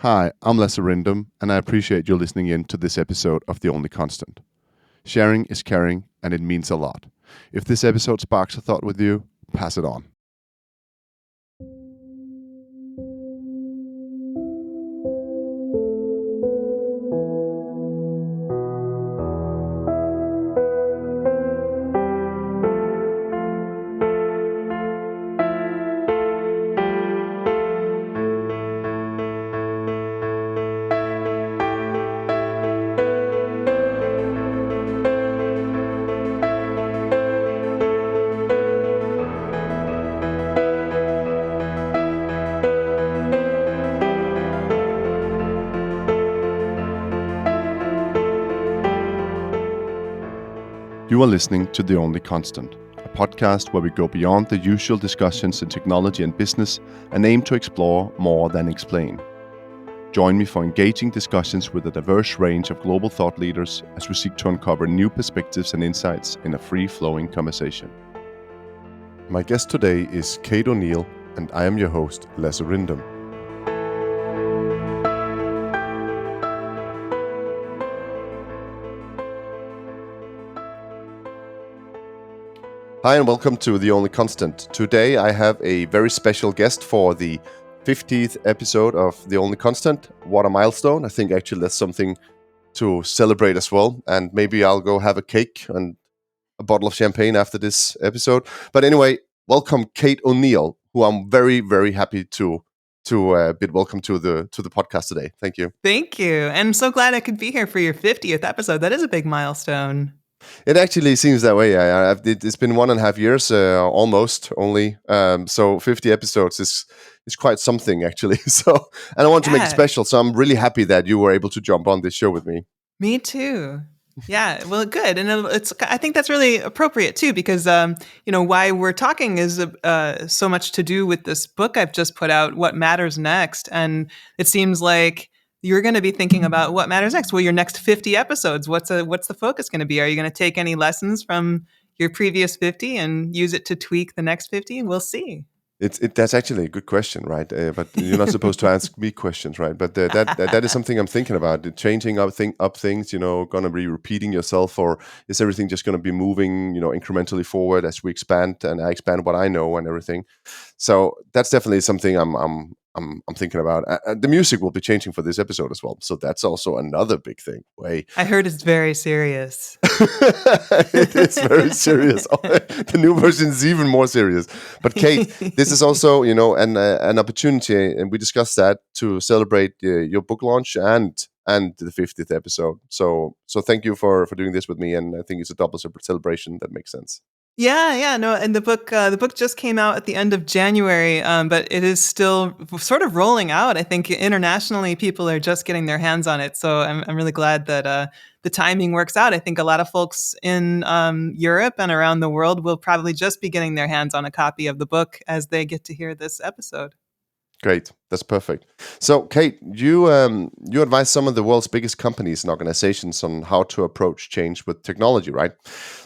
Hi, I'm Lasse Rindom, and I appreciate you listening in to this episode of The Only Constant. Sharing is caring, and it means a lot. If this episode sparks a thought with you, pass it on. You are listening to The Only Constant, a podcast where we go beyond the usual discussions in technology and business and aim to explore more than explain. Join me for engaging discussions with a diverse range of global thought leaders as we seek to uncover new perspectives and insights in a free-flowing conversation. My guest today is Kate O'Neill, and I am your host, Lasse Rindom. Hi and welcome to The Only Constant. Today I have a very special guest for the 50th episode of The Only Constant. What a milestone. I think actually that's something to celebrate as well. And maybe I'll go have a cake and a bottle of champagne after this episode. But anyway, welcome Kate O'Neill, who I'm very, very happy to bid welcome to the podcast today. Thank you. Thank you. And I'm so glad I could be here for your 50th episode. That is a big milestone. It actually seems that way. It's been 1.5 years, almost only. So 50 episodes is quite something, actually. So, and I want to make it special. So I'm really happy that you were able to jump on this show with me. Me too. Yeah, well, good, and I think that's really appropriate too, because why we're talking is so much to do with this book I've just put out, What Matters Next, and it seems like you're going to be thinking about what matters next. Well, your next 50 episodes, what's the focus going to be? Are you going to take any lessons from your previous 50 and use it to tweak the next 50? We'll see. That's actually a good question, right? But you're not supposed to ask me questions, right? But that is something I'm thinking about. Changing up things, going to be repeating yourself, or is everything just going to be moving, incrementally forward as we expand and I expand what I know and everything? So that's definitely something I'm thinking about. The music will be changing for this episode as well, so that's also another big thing. I heard it's very serious. It is very serious. The new version is even more serious. But Kate, this is also, an opportunity, and we discussed that to celebrate your book launch and the 50th episode. So thank you for doing this with me, and I think it's a double celebration that makes sense. Yeah, no, and the book just came out at the end of January, but it is still sort of rolling out. I think internationally, people are just getting their hands on it, so I'm really glad that the timing works out. I think a lot of folks in Europe and around the world will probably just be getting their hands on a copy of the book as they get to hear this episode. Great, that's perfect. So, Kate, you advise some of the world's biggest companies and organizations on how to approach change with technology, right?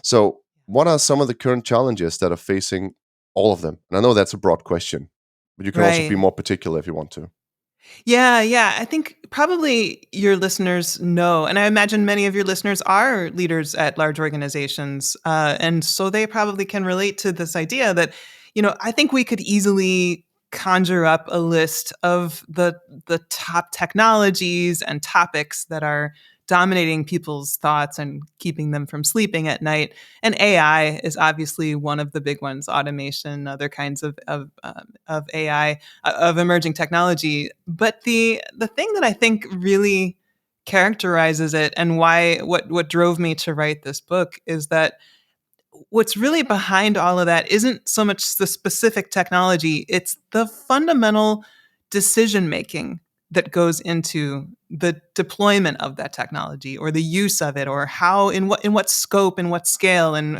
So, what are some of the current challenges that are facing all of them? And I know that's a broad question, but you can also be more particular if you want to. Yeah. I think probably your listeners know, and I imagine many of your listeners are leaders at large organizations, and so they probably can relate to this idea that, I think we could easily conjure up a list of the top technologies and topics that are dominating people's thoughts and keeping them from sleeping at night. And AI is obviously one of the big ones. Automation, other kinds of AI, of emerging technology. But the thing that I think really characterizes it, and what drove me to write this book, is that what's really behind all of that isn't so much the specific technology, it's the fundamental decision making that goes into the deployment of that technology or the use of it, or how, in what scope and what scale, and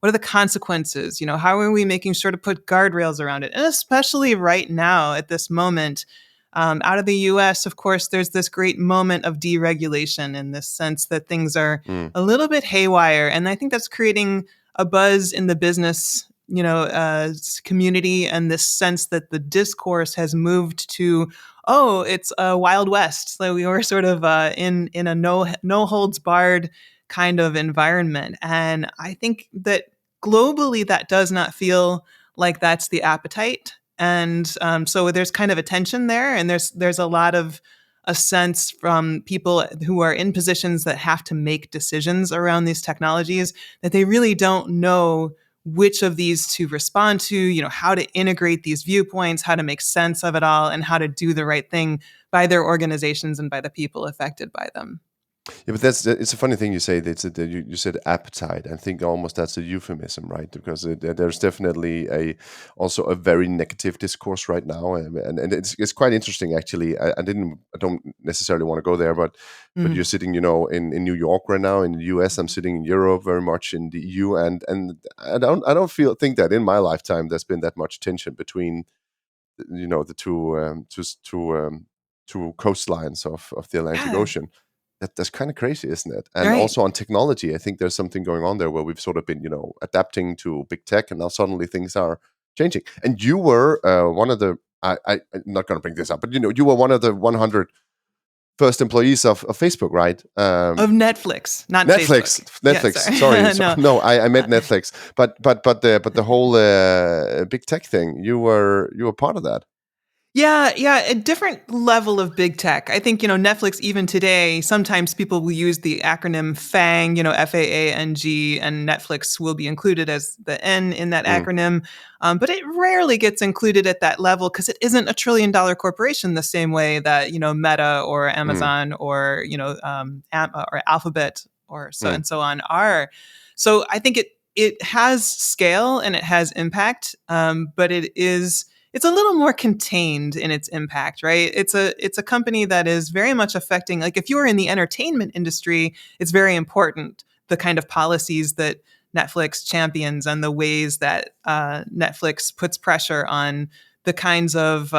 what are the consequences. How are we making sure to put guardrails around it? And especially right now at this moment, out of the US, of course, there's this great moment of deregulation, in this sense that things are a little bit haywire. And I think that's creating a buzz in the business, community, and this sense that the discourse has moved to oh, it's a Wild West. So we were sort of in a no holds barred kind of environment, and I think that globally that does not feel like that's the appetite, and so there's kind of a tension there, and there's a lot of a sense from people who are in positions that have to make decisions around these technologies that they really don't know which of these to respond to, how to integrate these viewpoints, how to make sense of it all, and how to do the right thing by their organizations and by the people affected by them. Yeah, but it's a funny thing you say. That you said appetite. I think almost that's a euphemism, right? Because there's definitely also a very negative discourse right now, and it's quite interesting actually. I don't necessarily want to go there, but you're Mm. sitting, in New York right now in the US. I'm sitting in Europe, very much in the EU, and I don't think that in my lifetime there's been that much tension between the two coastlines of the Atlantic Yeah. Ocean. That's kind of crazy, isn't it? And Right. also on technology, I think there's something going on there where we've sort of been, adapting to big tech, and now suddenly things are changing. And you were one of the I'm not going to bring this up, but you were one of the 100 first employees of Facebook, right? Of Netflix, not Facebook. Yeah, Netflix. Sorry, sorry. No. no, I meant Uh, Netflix. But the whole big tech thing, you were part of that. Yeah, yeah, a different level of big tech. I think, Netflix, even today, sometimes people will use the acronym FANG, FAANG, and Netflix will be included as the N in that Mm, acronym. But it rarely gets included at that level because it isn't a $1 trillion corporation the same way that, Meta or mm, Amazon or, or Alphabet or so mm, and so on are. So I think it has scale and it has impact, but it's a little more contained in its impact, right? It's a company that is very much affecting, like if you are in the entertainment industry, it's very important the kind of policies that Netflix champions and the ways that Netflix puts pressure on the kinds of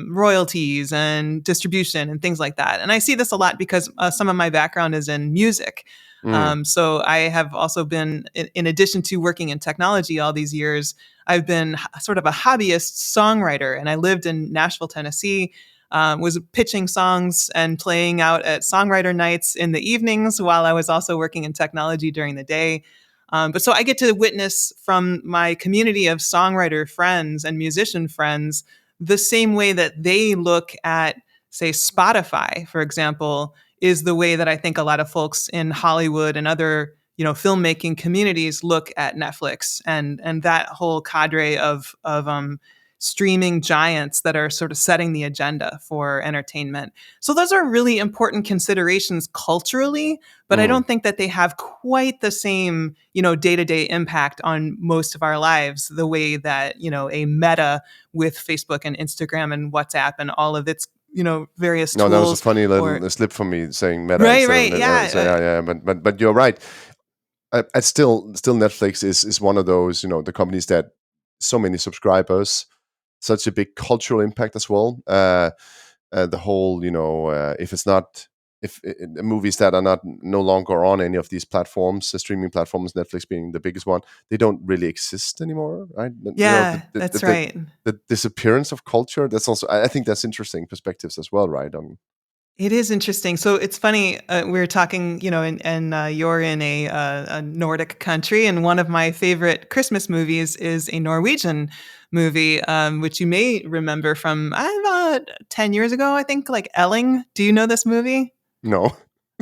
royalties and distribution and things like that. And I see this a lot because some of my background is in music. mm, So I have also been, in addition to working in technology all these years, I've been sort of a hobbyist songwriter, and I lived in Nashville, Tennessee. Was pitching songs and playing out at songwriter nights in the evenings while I was also working in technology during the day. But so I get to witness from my community of songwriter friends and musician friends the same way that they look at, say, Spotify, for example, is the way that I think a lot of folks in Hollywood and other filmmaking communities look at Netflix and that whole cadre of streaming giants that are sort of setting the agenda for entertainment. So those are really important considerations culturally, but I mm. don't think that they have quite the same day-to-day impact on most of our lives the way that a Meta with Facebook and Instagram and WhatsApp and all of its various No, that was a tools, funny or little slip from me saying Meta right, instead of right, Net. So yeah. yeah, yeah, but you're right. I still Netflix is one of those the companies that so many subscribers, such a big cultural impact as well. The whole if it's not if movies that are not no longer on any of these platforms, the streaming platforms, Netflix being the biggest one, they don't really exist anymore, right? Yeah, that's right. The disappearance of culture. That's also I think that's interesting perspectives as well, right? On It is interesting. So it's funny. We were talking, and you're in a Nordic country, and one of my favorite Christmas movies is a Norwegian movie, which you may remember from about 10 years ago. I think, like Elling. Do you know this movie? no.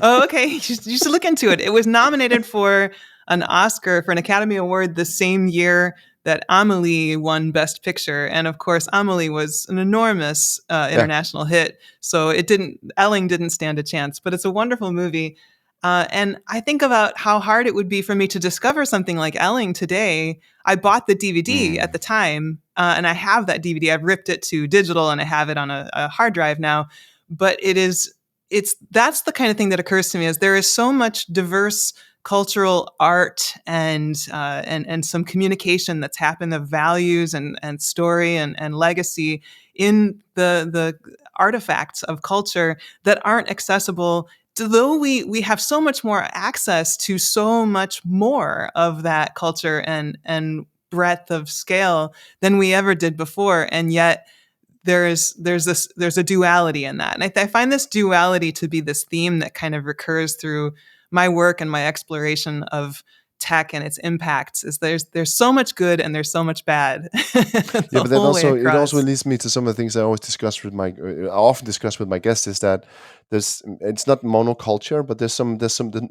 Oh, okay. You should look into it. It was nominated for an Oscar, for an Academy Award the same year that Amelie won Best Picture. And of course, Amelie was an enormous Yeah. international hit. So Elling didn't stand a chance, but it's a wonderful movie. And I think about how hard it would be for me to discover something like Elling today. I bought the DVD at Mm. the time, and I have that DVD. I've ripped it to digital and I have it on a hard drive now. But that's the kind of thing that occurs to me, is there is so much diverse cultural art and some communication that's happened of values and story and legacy in the artifacts of culture that aren't accessible, though we have so much more access to so much more of that culture and breadth of scale than we ever did before. And yet there's a duality in that. And I find this duality to be this theme that kind of recurs through my work and my exploration of tech and its impacts. Is there's so much good and there's so much bad Yeah, the but that whole way also it also across. leads me to some of the things I always discuss with my I often discuss with my guests is that it's not monoculture, but there's some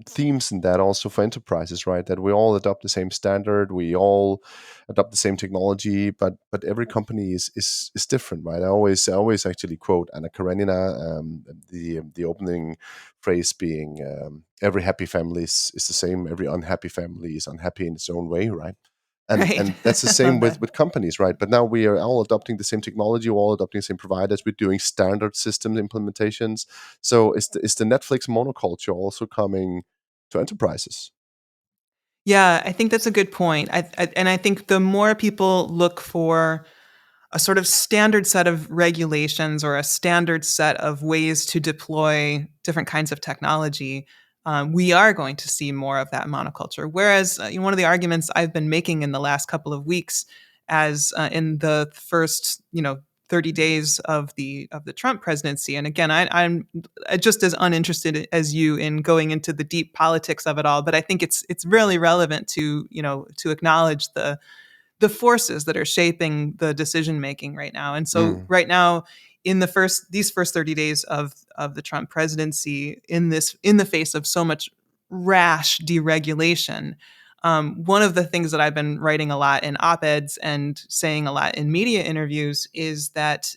themes in that also for enterprises, right? That we all adopt the same standard, we all adopt the same technology, but every company is different, right? I always actually quote Anna Karenina, the opening phrase being every happy family is the same, every unhappy family is unhappy in its own way, right? and Right. and that's the I same love with that. with companies, right? But now we are all adopting the same technology, we're all adopting the same providers, we're doing standard system implementations. So is the Netflix monoculture also coming to enterprises? Yeah, I think that's a good point. And I think the more people look for a sort of standard set of regulations or a standard set of ways to deploy different kinds of technology, we are going to see more of that monoculture. Whereas, one of the arguments I've been making in the last couple of weeks, as in the first, 30 days of the Trump presidency, and again, I'm just as uninterested as you in going into the deep politics of it all, but I think it's really relevant to to acknowledge the forces that are shaping the decision making right now. And so Mm, right now, in these first 30 days of the Trump presidency, in the face of so much rash deregulation, one of the things that I've been writing a lot in op-eds and saying a lot in media interviews is that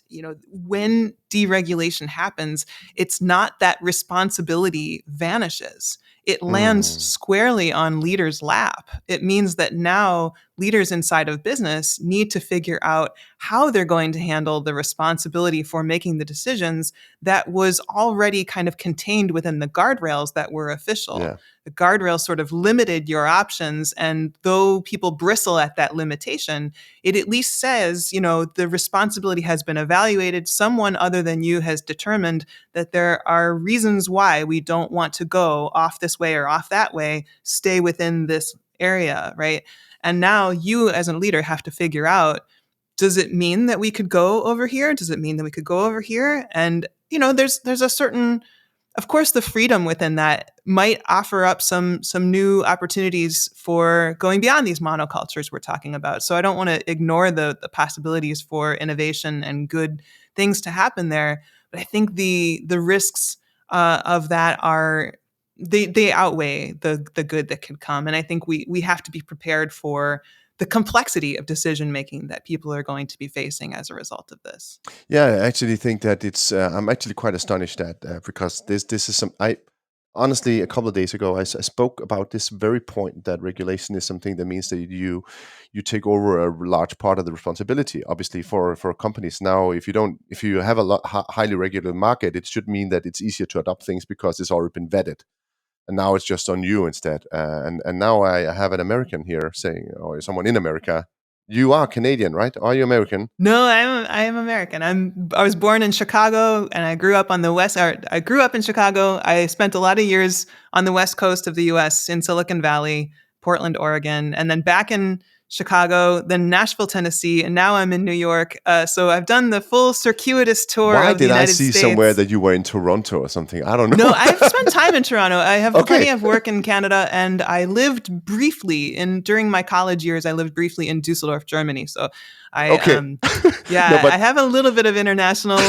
when deregulation happens, it's not that responsibility vanishes. It lands mm, squarely on leaders' lap. It means that now leaders inside of business need to figure out how they're going to handle the responsibility for making the decisions that was already kind of contained within the guardrails that were official. yeah, The guardrails sort of limited your options. And though people bristle at that limitation, it at least says, the responsibility has been evaluated. Someone other than you has determined that there are reasons why we don't want to go off this way or off that way, stay within this area, right? And now you as a leader have to figure out, does it mean that we could go over here? Does it mean that we could go over here? And there's a certain, of course, the freedom within that might offer up some new opportunities for going beyond these monocultures we're talking about. So I don't want to ignore the possibilities for innovation and good things to happen there. But I think the risks of that are, they outweigh the good that can come. And I think we have to be prepared for the complexity of decision making that people are going to be facing as a result of this. yeah. I actually think that it's I'm actually quite astonished at because this is some I honestly, a couple of days ago, I spoke about this very point that regulation is something that means that you take over a large part of the responsibility. Obviously, for companies now, if you have a highly regulated market, it should mean that it's easier to adopt things because it's already been vetted, and now it's just on you instead. And now I have an American here saying, or someone in America, you are Canadian, right? Are you American? No, I am American. I was born in Chicago and I grew up on the west. Or I grew up in Chicago. I spent a lot of years on the west coast of the U.S. in Silicon Valley, Portland, Oregon, and then back in Chicago, then Nashville, Tennessee, and now I'm in New York. So I've done the full circuitous tour Why of the did I United see somewhere States. that you were in Toronto or something? I don't No, know. I've spent time in Toronto. I have Okay. plenty of work in Canada, and I lived briefly during my college years. I lived briefly in Dusseldorf, Germany. So, I Okay. No, yeah, I but have a little bit of international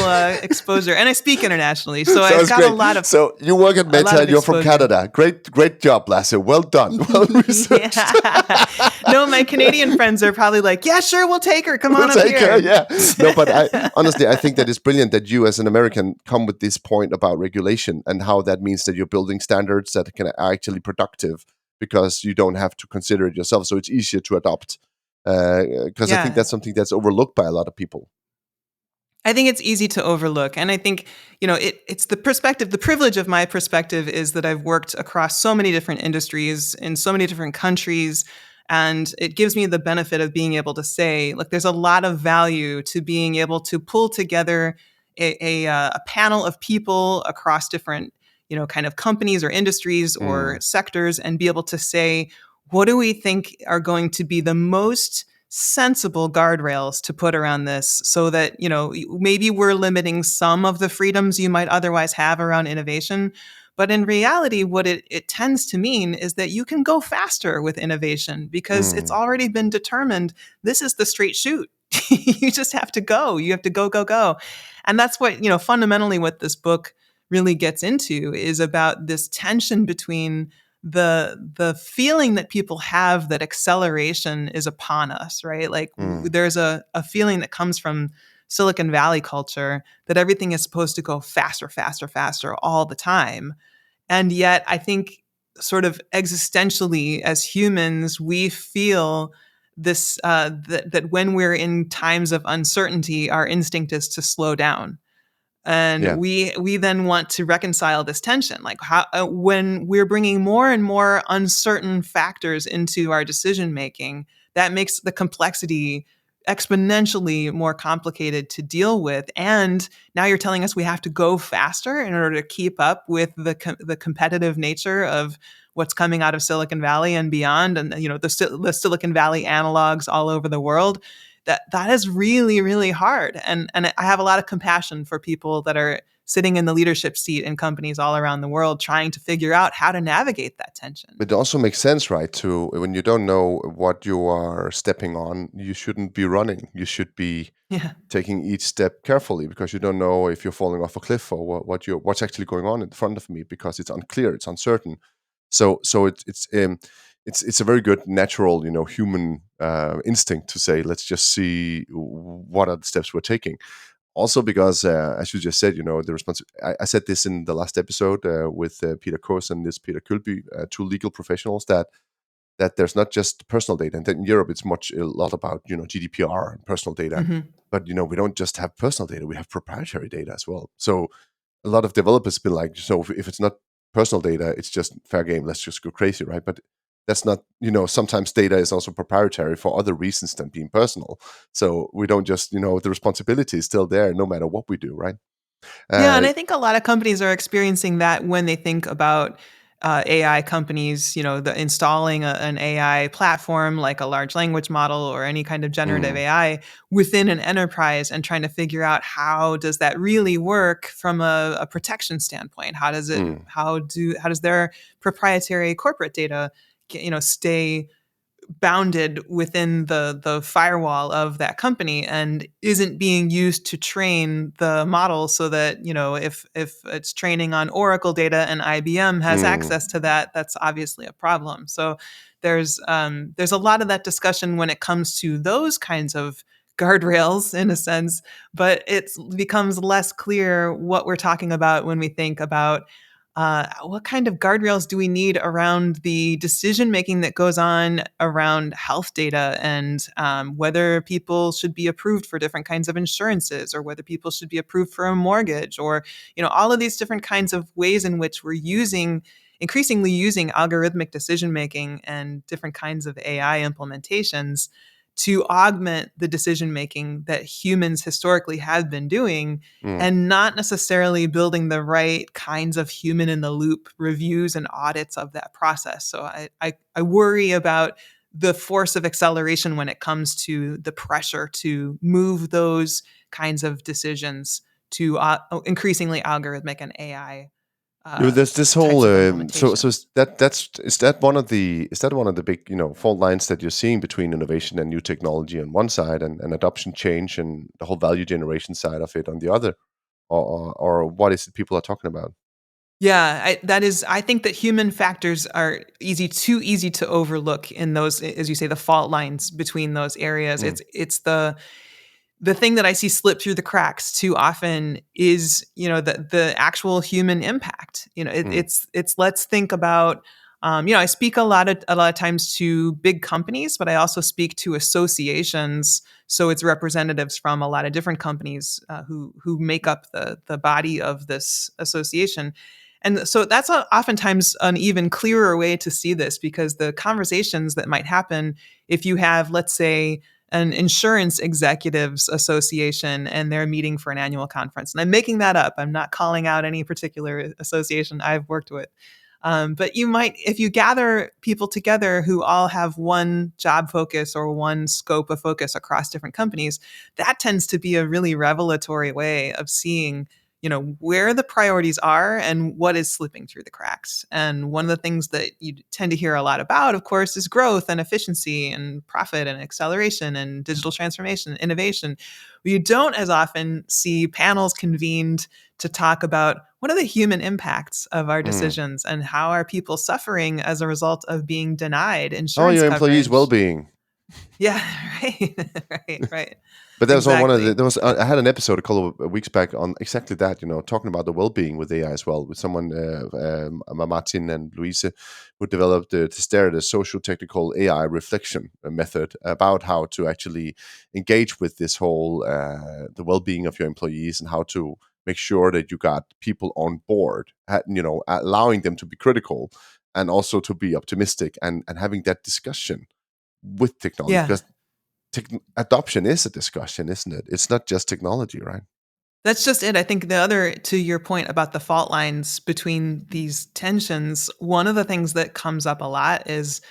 exposure, and I speak internationally. So I've sounds got a great. lot of So you work at a lot Meta of and you're from exposure. Canada. Great job, Lasse. Well done. Well researched. Yeah. No, my Canadian friends are probably like, "Yeah, sure, we'll take her. Come We'll on up take her. here." Yeah. No, but I honestly I think that it's brilliant that you as an American come with this point about regulation and how that means that you're building standards that can are actually productive because you don't have to consider it yourself. So it's easier to adopt. Because I think Yeah. that's something that's overlooked by a lot of people. I think it's easy to overlook. And I think, it's the perspective, the privilege of my perspective is that I've worked across so many different industries in so many different countries. And it gives me the benefit of being able to say, look, there's a lot of value to being able to pull together a panel of people across different, kind of companies or industries or Mm, sectors and be able to say, what do we think are going to be the most sensible guardrails to put around this so that, maybe we're limiting some of the freedoms you might otherwise have around innovation. But in reality, what it tends to mean is that you can go faster with innovation because it's Mm, already been determined this is the straight shoot. You just have to go. You have to go, go, go. And that's what, fundamentally what this book really gets into is about this tension between the feeling that people have that acceleration is upon us, right? Like mm, there's a feeling that comes from Silicon Valley culture that everything is supposed to go faster, faster, faster all the time. And yet, I think sort of existentially as humans, we feel this that when we're in times of uncertainty, our instinct is to slow down, and yeah. we then want to reconcile this tension, like how when we're bringing more and more uncertain factors into our decision making, that makes the complexity exponentially more complicated to deal with. And now you're telling us we have to go faster in order to keep up with the competitive nature of what's coming out of Silicon Valley and beyond, and the Silicon Valley analogs all over the world. That is really, really hard. And I have a lot of compassion for people that are sitting in the leadership seat in companies all around the world trying to figure out how to navigate that tension. It also makes sense, right? To when you don't know what you are stepping on, you shouldn't be running. You should be Yeah. taking each step carefully because you don't know if you're falling off a cliff or what's actually going on in front of me because it's unclear, it's uncertain. So it's a very good natural, human instinct to say, let's just see what are the steps we're taking. Also, because as you just said, the response. I said this in the last episode with Peter Kos and this Peter Kulby, two legal professionals, that there's not just personal data. And then in Europe, it's a lot about GDPR and personal data. Hmm. But we don't just have personal data; we have proprietary data as well. So a lot of developers have been like, so if it's not personal data, it's just fair game. Let's just go crazy, right? But that's not, sometimes data is also proprietary for other reasons than being personal. So we don't just, the responsibility is still there no matter what we do, right? Yeah, and Uh, I think a lot of companies are experiencing that when they think about AI companies, installing an AI platform like a large language model or any kind of generative mm, AI within an enterprise and trying to figure out how does that really work from a protection standpoint? mm, How does their proprietary corporate data, stay bounded within the firewall of that company and isn't being used to train the model so that if it's training on Oracle data and IBM has mm, access to that, that's obviously a problem. So there's a lot of that discussion when it comes to those kinds of guardrails in a sense, but it becomes less clear what we're talking about when we think about what kind of guardrails do we need around the decision making that goes on around health data, and whether people should be approved for different kinds of insurances, or whether people should be approved for a mortgage, or all of these different kinds of ways in which we're increasingly using algorithmic decision making and different kinds of AI implementations to augment the decision making that humans historically have been doing, mm. and not necessarily building the right kinds of human in the loop reviews and audits of that process. So I worry about the force of acceleration when it comes to the pressure to move those kinds of decisions to increasingly algorithmic and AI There's this whole types of so implementation. is that one of the big fault lines that you're seeing between innovation and new technology on one side and adoption change and the whole value generation side of it on the other, or what is it people are talking about? Yeah, I think that human factors are too easy to overlook in those, as you say, the fault lines between those areas. Mm, It's the thing that I see slip through the cracks too often is, the actual human impact. mm, It's let's think about, I speak a lot of times to big companies, but I also speak to associations. So it's representatives from a lot of different companies who make up the body of this association. And so that's oftentimes an even clearer way to see this, because the conversations that might happen if you have, let's say, an insurance executives association and they're meeting for an annual conference. And I'm making that up. I'm not calling out any particular association I've worked with. But you might, if you gather people together who all have one job focus or one scope of focus across different companies, that tends to be a really revelatory way of seeing, where the priorities are and what is slipping through the cracks. And one of the things that you tend to hear a lot about, of course, is growth and efficiency and profit and acceleration and digital transformation, innovation. You don't as often see panels convened to talk about what are the human impacts of our Mm. decisions and how are people suffering as a result of being denied Oh, insurance your employees' coverage. well-being. Yeah, right, right. But that was on one of the. Exactly. There was I had an episode a couple of weeks back on exactly that. Talking about the well-being with AI as well, with someone, Martin and Louise, who developed the the socio-technical AI reflection method about how to actually engage with this whole the well-being of your employees and how to make sure that you got people on board, allowing them to be critical and also to be optimistic and having that discussion with technology Yeah. because adoption is a discussion, isn't it? It's not just technology, right? That's just it. I think the other, to your point about the fault lines between these tensions, one of the things that comes up a lot is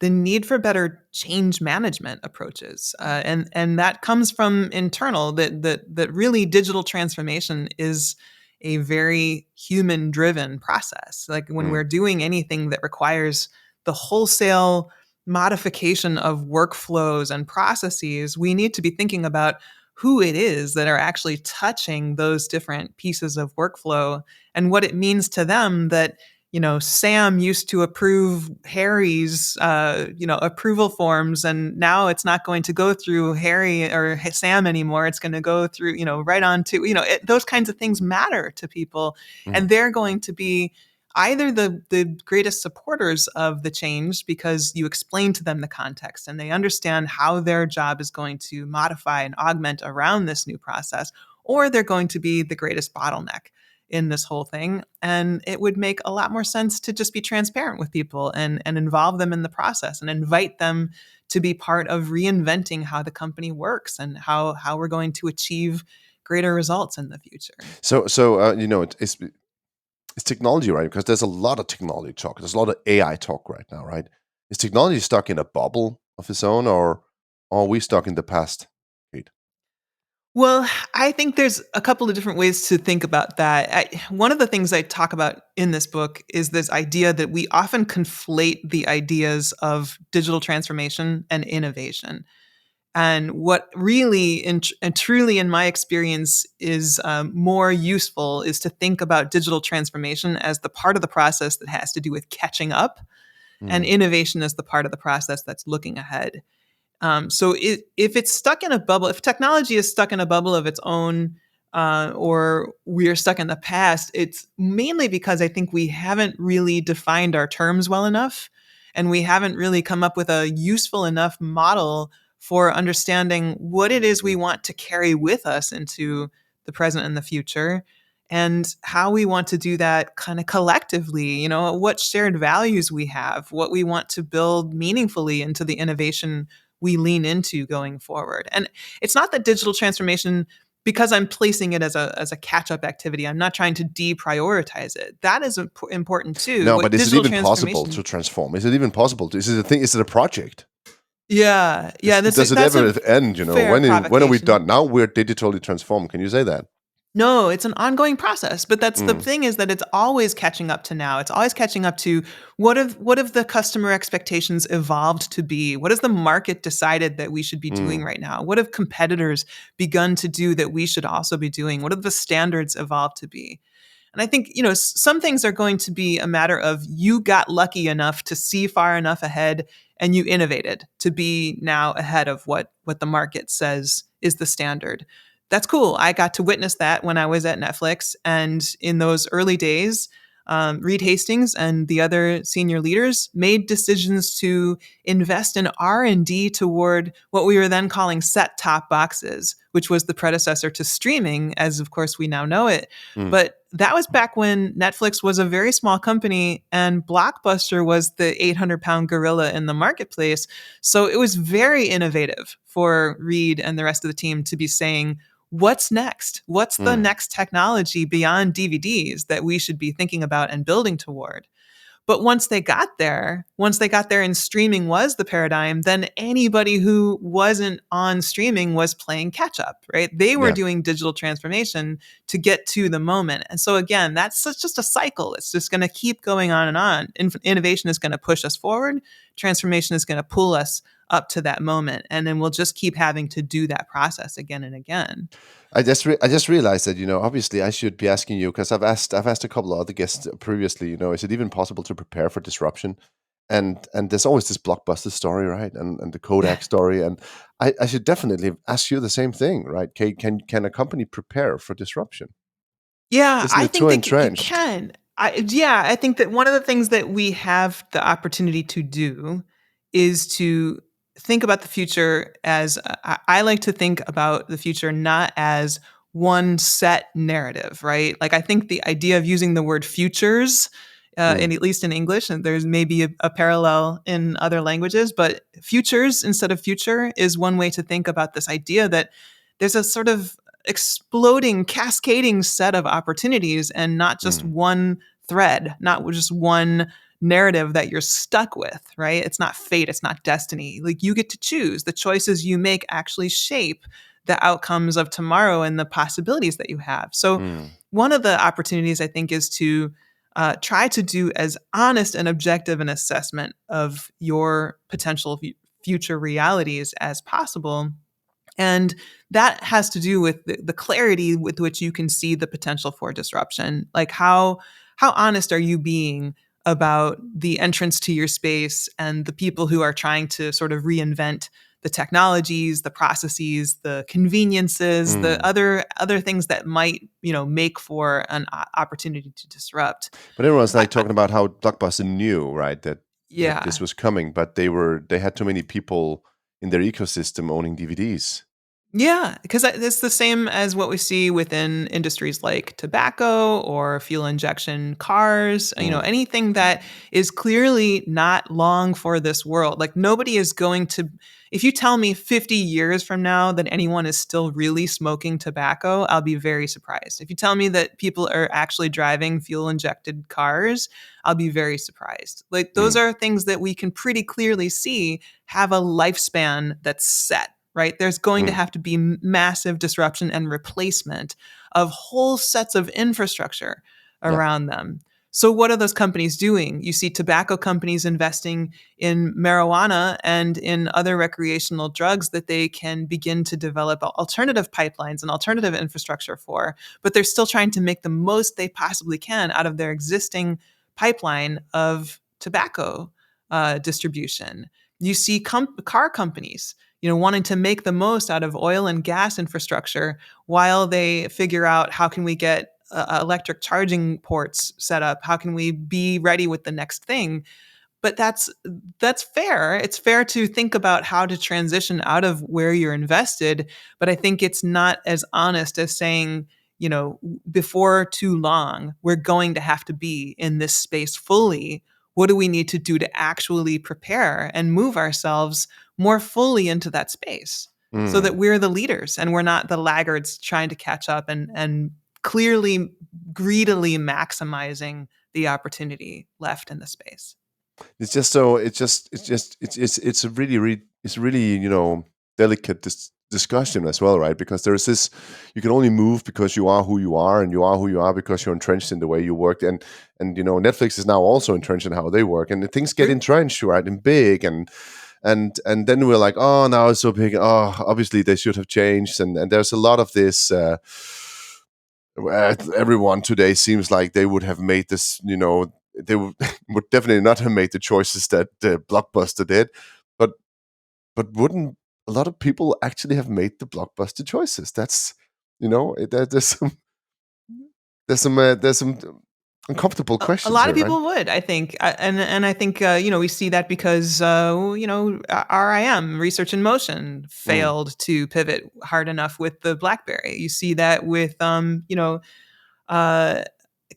the need for better change management approaches, and that comes from internal. That really digital transformation is a very human driven process. Like when Mm, we're doing anything that requires the wholesale modification of workflows and processes, we need to be thinking about who it is that are actually touching those different pieces of workflow and what it means to them that Sam used to approve Harry's, approval forms, and now it's not going to go through Harry or Sam anymore. It's going to go through, right on to, those kinds of things matter to people, mm. and they're going to be either the greatest supporters of the change because you explain to them the context and they understand how their job is going to modify and augment around this new process, or they're going to be the greatest bottleneck in this whole thing. And it would make a lot more sense to just be transparent with people and involve them in the process and invite them to be part of reinventing how the company works and how we're going to achieve greater results in the future. It's technology, right? Because there's a lot of technology talk. There's a lot of AI talk right now, right? Is technology stuck in a bubble of its own, or are we stuck in the past? Kate? Well, I think there's a couple of different ways to think about that. One of the things I talk about in this book is this idea that we often conflate the ideas of digital transformation and innovation. And what really and truly, in my experience, is more useful is to think about digital transformation as the part of the process that has to do with catching up, and Mm, innovation as the part of the process that's looking ahead. If it's stuck in a bubble, if technology is stuck in a bubble of its own, or we're stuck in the past, it's mainly because I think we haven't really defined our terms well enough, and we haven't really come up with a useful enough model for understanding what it is we want to carry with us into the present and the future, and how we want to do that kind of collectively, what shared values we have, what we want to build meaningfully into the innovation we lean into going forward. And it's not that digital transformation, because I'm placing it as a catch up activity, I'm not trying to deprioritize it. That is important too. no, What but is it digital even possible transformation? to transform? Is it even possible? Is it a thing? Is it a project? Yeah, yeah. Does it That's ever a end? fair When are we provocation. done? Now we're digitally transformed. Can you say that? No, it's an ongoing process, but that's the Mm, thing, is that it's always catching up to now. It's always catching up to what have the customer expectations evolved to be? What has the market decided that we should be doing mm, right now? What have competitors begun to do that we should also be doing? What have the standards evolved to be? And I think, some things are going to be a matter of you got lucky enough to see far enough ahead and you innovated to be now ahead of what the market says is the standard. That's cool. I got to witness that when I was at Netflix. And in those early days, Reed Hastings and the other senior leaders made decisions to invest in R&D toward what we were then calling set-top boxes, which was the predecessor to streaming, as of course we now know it. mm. But that was back when Netflix was a very small company and Blockbuster was the 800-pound gorilla in the marketplace. So it was very innovative for Reed and the rest of the team to be saying, what's next? What's the Mm. next technology beyond DVDs that we should be thinking about and building toward? But once they got there and streaming was the paradigm, then anybody who wasn't on streaming was playing catch up, right? They were Yeah. doing digital transformation to get to the moment. And so again, just a cycle. It's just going to keep going on and on. Innovation is going to push us forward. Transformation is going to pull us up to that moment. And then we'll just keep having to do that process again and again. I just realized that, obviously I should be asking you, because I've asked a couple of other guests previously, is it even possible to prepare for disruption? And there's always this Blockbuster story, right? And the Kodak story. And I should definitely ask you the same thing, right? Can a company prepare for disruption? Yeah, Isn't I it too think that you entrenched? can. I think that one of the things that we have the opportunity to do is to think about the future as I like to think about the future not as one set narrative, right? Like I think the idea of using the word futures, Mm, and at least in English, and there's maybe a parallel in other languages, but futures instead of future is one way to think about this idea that there's a sort of exploding, cascading set of opportunities and not just mm, one thread, not just one narrative that you're stuck with, right? It's not fate, it's not destiny. Like you get to choose. The choices you make actually shape the outcomes of tomorrow and the possibilities that you have. So, mm, one of the opportunities I think is to try to do as honest and objective an assessment of your potential future realities as possible, and that has to do with the clarity with which you can see the potential for disruption. Like how honest are you being about the entrance to your space and the people who are trying to sort of reinvent the technologies, the processes, the conveniences, the mm. other things that might, make for an opportunity to disrupt. But everyone's I, like talking about how Blockbuster knew, right, that this yeah. was coming, but they had too many people in their ecosystem owning DVDs. Yeah, because it's the same as what we see within industries like tobacco or fuel injection cars, Mm, anything that is clearly not long for this world. Like nobody is going to, if you tell me 50 years from now that anyone is still really smoking tobacco, I'll be very surprised. If you tell me that people are actually driving fuel injected cars, I'll be very surprised. Like those mm, are things that we can pretty clearly see have a lifespan that's set, right? There's going to mm. have to be massive disruption and replacement of whole sets of infrastructure Yeah. around them. So, what are those companies doing? You see tobacco companies investing in marijuana and in other recreational drugs that they can begin to develop alternative pipelines and alternative infrastructure for, but they're still trying to make the most they possibly can out of their existing pipeline of tobacco distribution. You see car companies, wanting to make the most out of oil and gas infrastructure while they figure out how can we get electric charging ports set up? How can we be ready with the next thing? But that's fair. It's fair to think about how to transition out of where you're invested, but I think it's not as honest as saying, before too long, we're going to have to be in this space fully. What do we need to do to actually prepare and move ourselves more fully into that space so that Mm. we're the leaders and we're not the laggards trying to catch up and clearly greedily maximizing the opportunity left in the space? It's just so it's a really delicate discussion as well, right? Because there's this, you can only move because you are who you are, and you are who you are because you're entrenched in the way you work. And Netflix is now also entrenched in how they work, and things get True. entrenched, right, and big, and then we're like, oh, now it's so big. Oh, obviously they should have changed, and there's a lot of this. Everyone today seems like they would have made this, they would definitely not have made the choices that Blockbuster did, but wouldn't a lot of people actually have made the Blockbuster choices? That's, there's some uncomfortable A questions lot of here, right? people would, I think, and I think we see that because RIM, Research in Motion, Mm, failed to pivot hard enough with the BlackBerry. You see that with uh,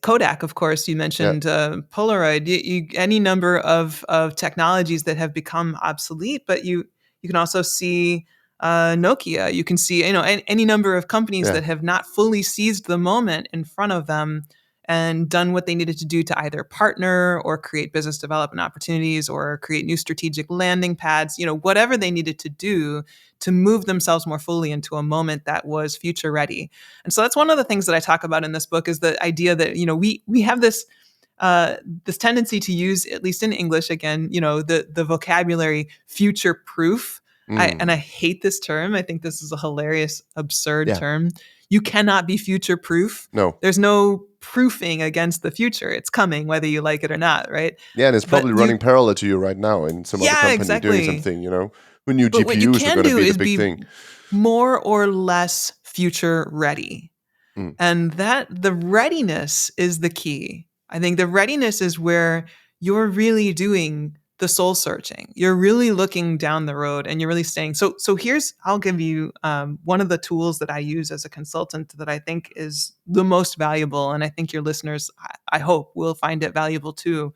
Kodak, of course. You yeah, mentioned Polaroid. Any number of technologies that have become obsolete, but you can also see Nokia. You can see any number of companies yeah. that have not fully seized the moment in front of them and done what they needed to do to either partner or create business development opportunities or create new strategic landing pads, whatever they needed to do to move themselves more fully into a moment that was future ready. And so that's one of the things that I talk about in this book, is the idea that, we have this tendency to use, at least in English, again, the vocabulary future proof. And I hate this term. I think this is a hilarious, absurd term. You cannot be future proof. No. There's no proofing against the future. It's coming, whether you like it or not, right? Yeah, and it's probably running parallel to you right now in some other company exactly. doing something, When new but GPUs are going to be the big thing. More or less future ready. And that the readiness is the key. I think the readiness is where you're really doing the soul searching. You're really looking down the road and you're really saying, so I'll give you one of the tools that I use as a consultant that I think is the most valuable. And I think your listeners, I hope, will find it valuable too.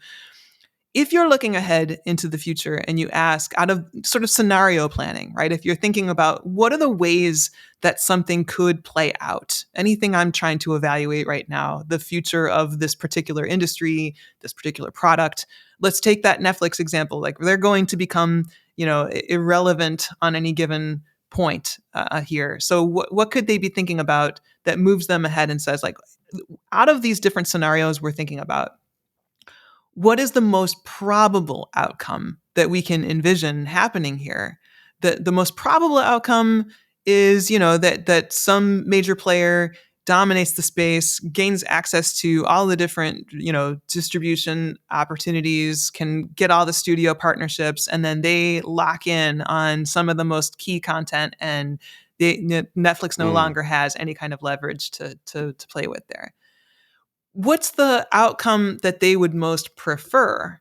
If you're looking ahead into the future and you ask, out of sort of scenario planning, right? If you're thinking about what are the ways that something could play out, anything I'm trying to evaluate right now, the future of this particular industry, this particular product, let's take that Netflix example. Like, they're going to become, irrelevant on any given point here. So what could they be thinking about that moves them ahead and says, like, out of these different scenarios we're thinking about, what is the most probable outcome that we can envision happening here? The most probable outcome is, that some major player dominates the space, gains access to all the different, distribution opportunities, can get all the studio partnerships, and then they lock in on some of the most key content, and Netflix no longer has any kind of leverage to play with there. What's the outcome that they would most prefer?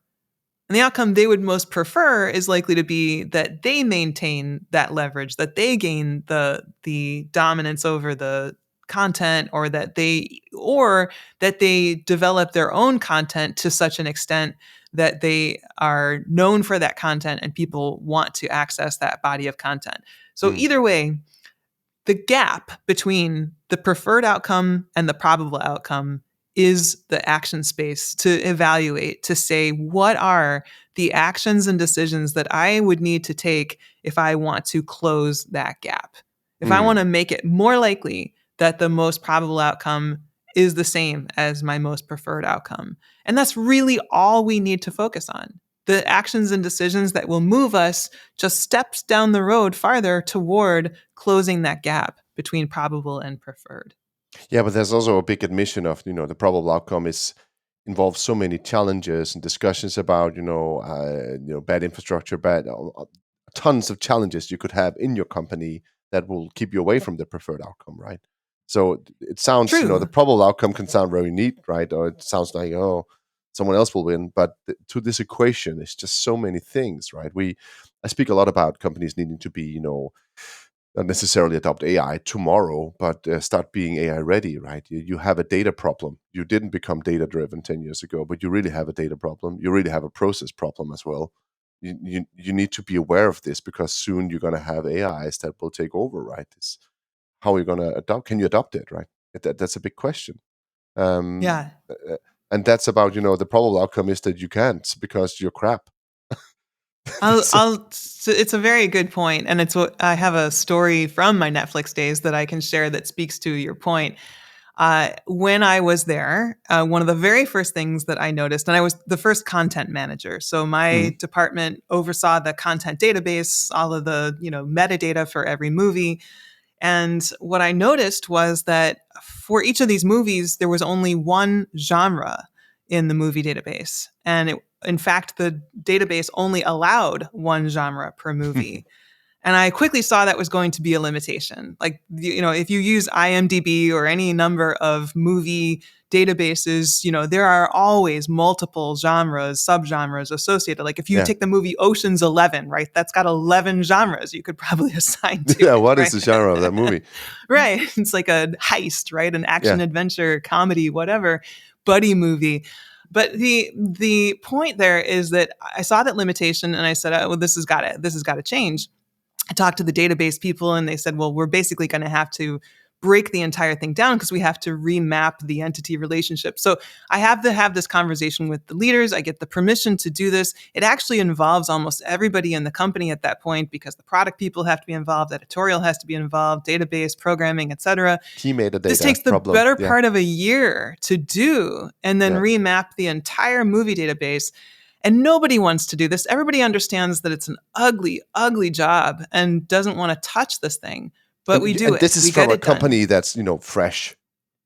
And the outcome they would most prefer is likely to be that they maintain that leverage, that they gain the dominance over the content, or that they develop their own content to such an extent that they are known for that content and people want to access that body of content. So either way, the gap between the preferred outcome and the probable outcome is the action space to evaluate, to say, what are the actions and decisions that I would need to take if I want to close that gap? If I want to make it more likely that the most probable outcome is the same as my most preferred outcome. And that's really all we need to focus on. The actions and decisions that will move us just steps down the road farther toward closing that gap between probable and preferred. Yeah, but there's also a big admission of, the probable outcome involves so many challenges and discussions about, bad infrastructure, tons of challenges you could have in your company that will keep you away from the preferred outcome, right? So it sounds, True. The probable outcome can sound very neat, right? Or it sounds like, someone else will win. But to this equation, it's just so many things, right? I speak a lot about companies needing to be, not necessarily adopt AI tomorrow, but start being AI ready, right? You have a data problem. You didn't become data driven 10 years ago, but you really have a data problem. You really have a process problem as well. You need to be aware of this, because soon you're going to have AIs that will take over, right? How are you going to adopt? Can you adopt it, right? That's a big question. Yeah. And that's about, the probable outcome is that you can't, because you're crap. It's a very good point, and I have a story from my Netflix days that I can share that speaks to your point. When I was there, one of the very first things that I noticed, and I was the first content manager, so my department oversaw the content database, all of the metadata for every movie. And what I noticed was that for each of these movies, there was only one genre in the movie database. And in fact, the database only allowed one genre per movie. And I quickly saw that was going to be a limitation. Like, if you use IMDb or any number of movie databases, there are always multiple genres, subgenres associated. Like, if you take the movie Ocean's 11, right, that's got 11 genres you could probably assign to Yeah, it, what right? is the genre of that movie? Right. It's like a heist, right? An action, adventure, comedy, whatever, buddy movie. But the point there is that I saw that limitation and I said, oh, well, this has got to change. I talked to the database people and they said, well, we're basically going to have to break the entire thing down because we have to remap the entity relationship. So I have to have this conversation with the leaders. I get the permission to do this. It actually involves almost everybody in the company at that point because the product people have to be involved, editorial has to be involved, database, programming, etc. Key metadata This takes the problem. better part of a year to do and then remap the entire movie database. And nobody wants to do this. Everybody understands that it's an ugly, ugly job and doesn't want to touch this thing. But we do and it. This is we from a company that's, fresh.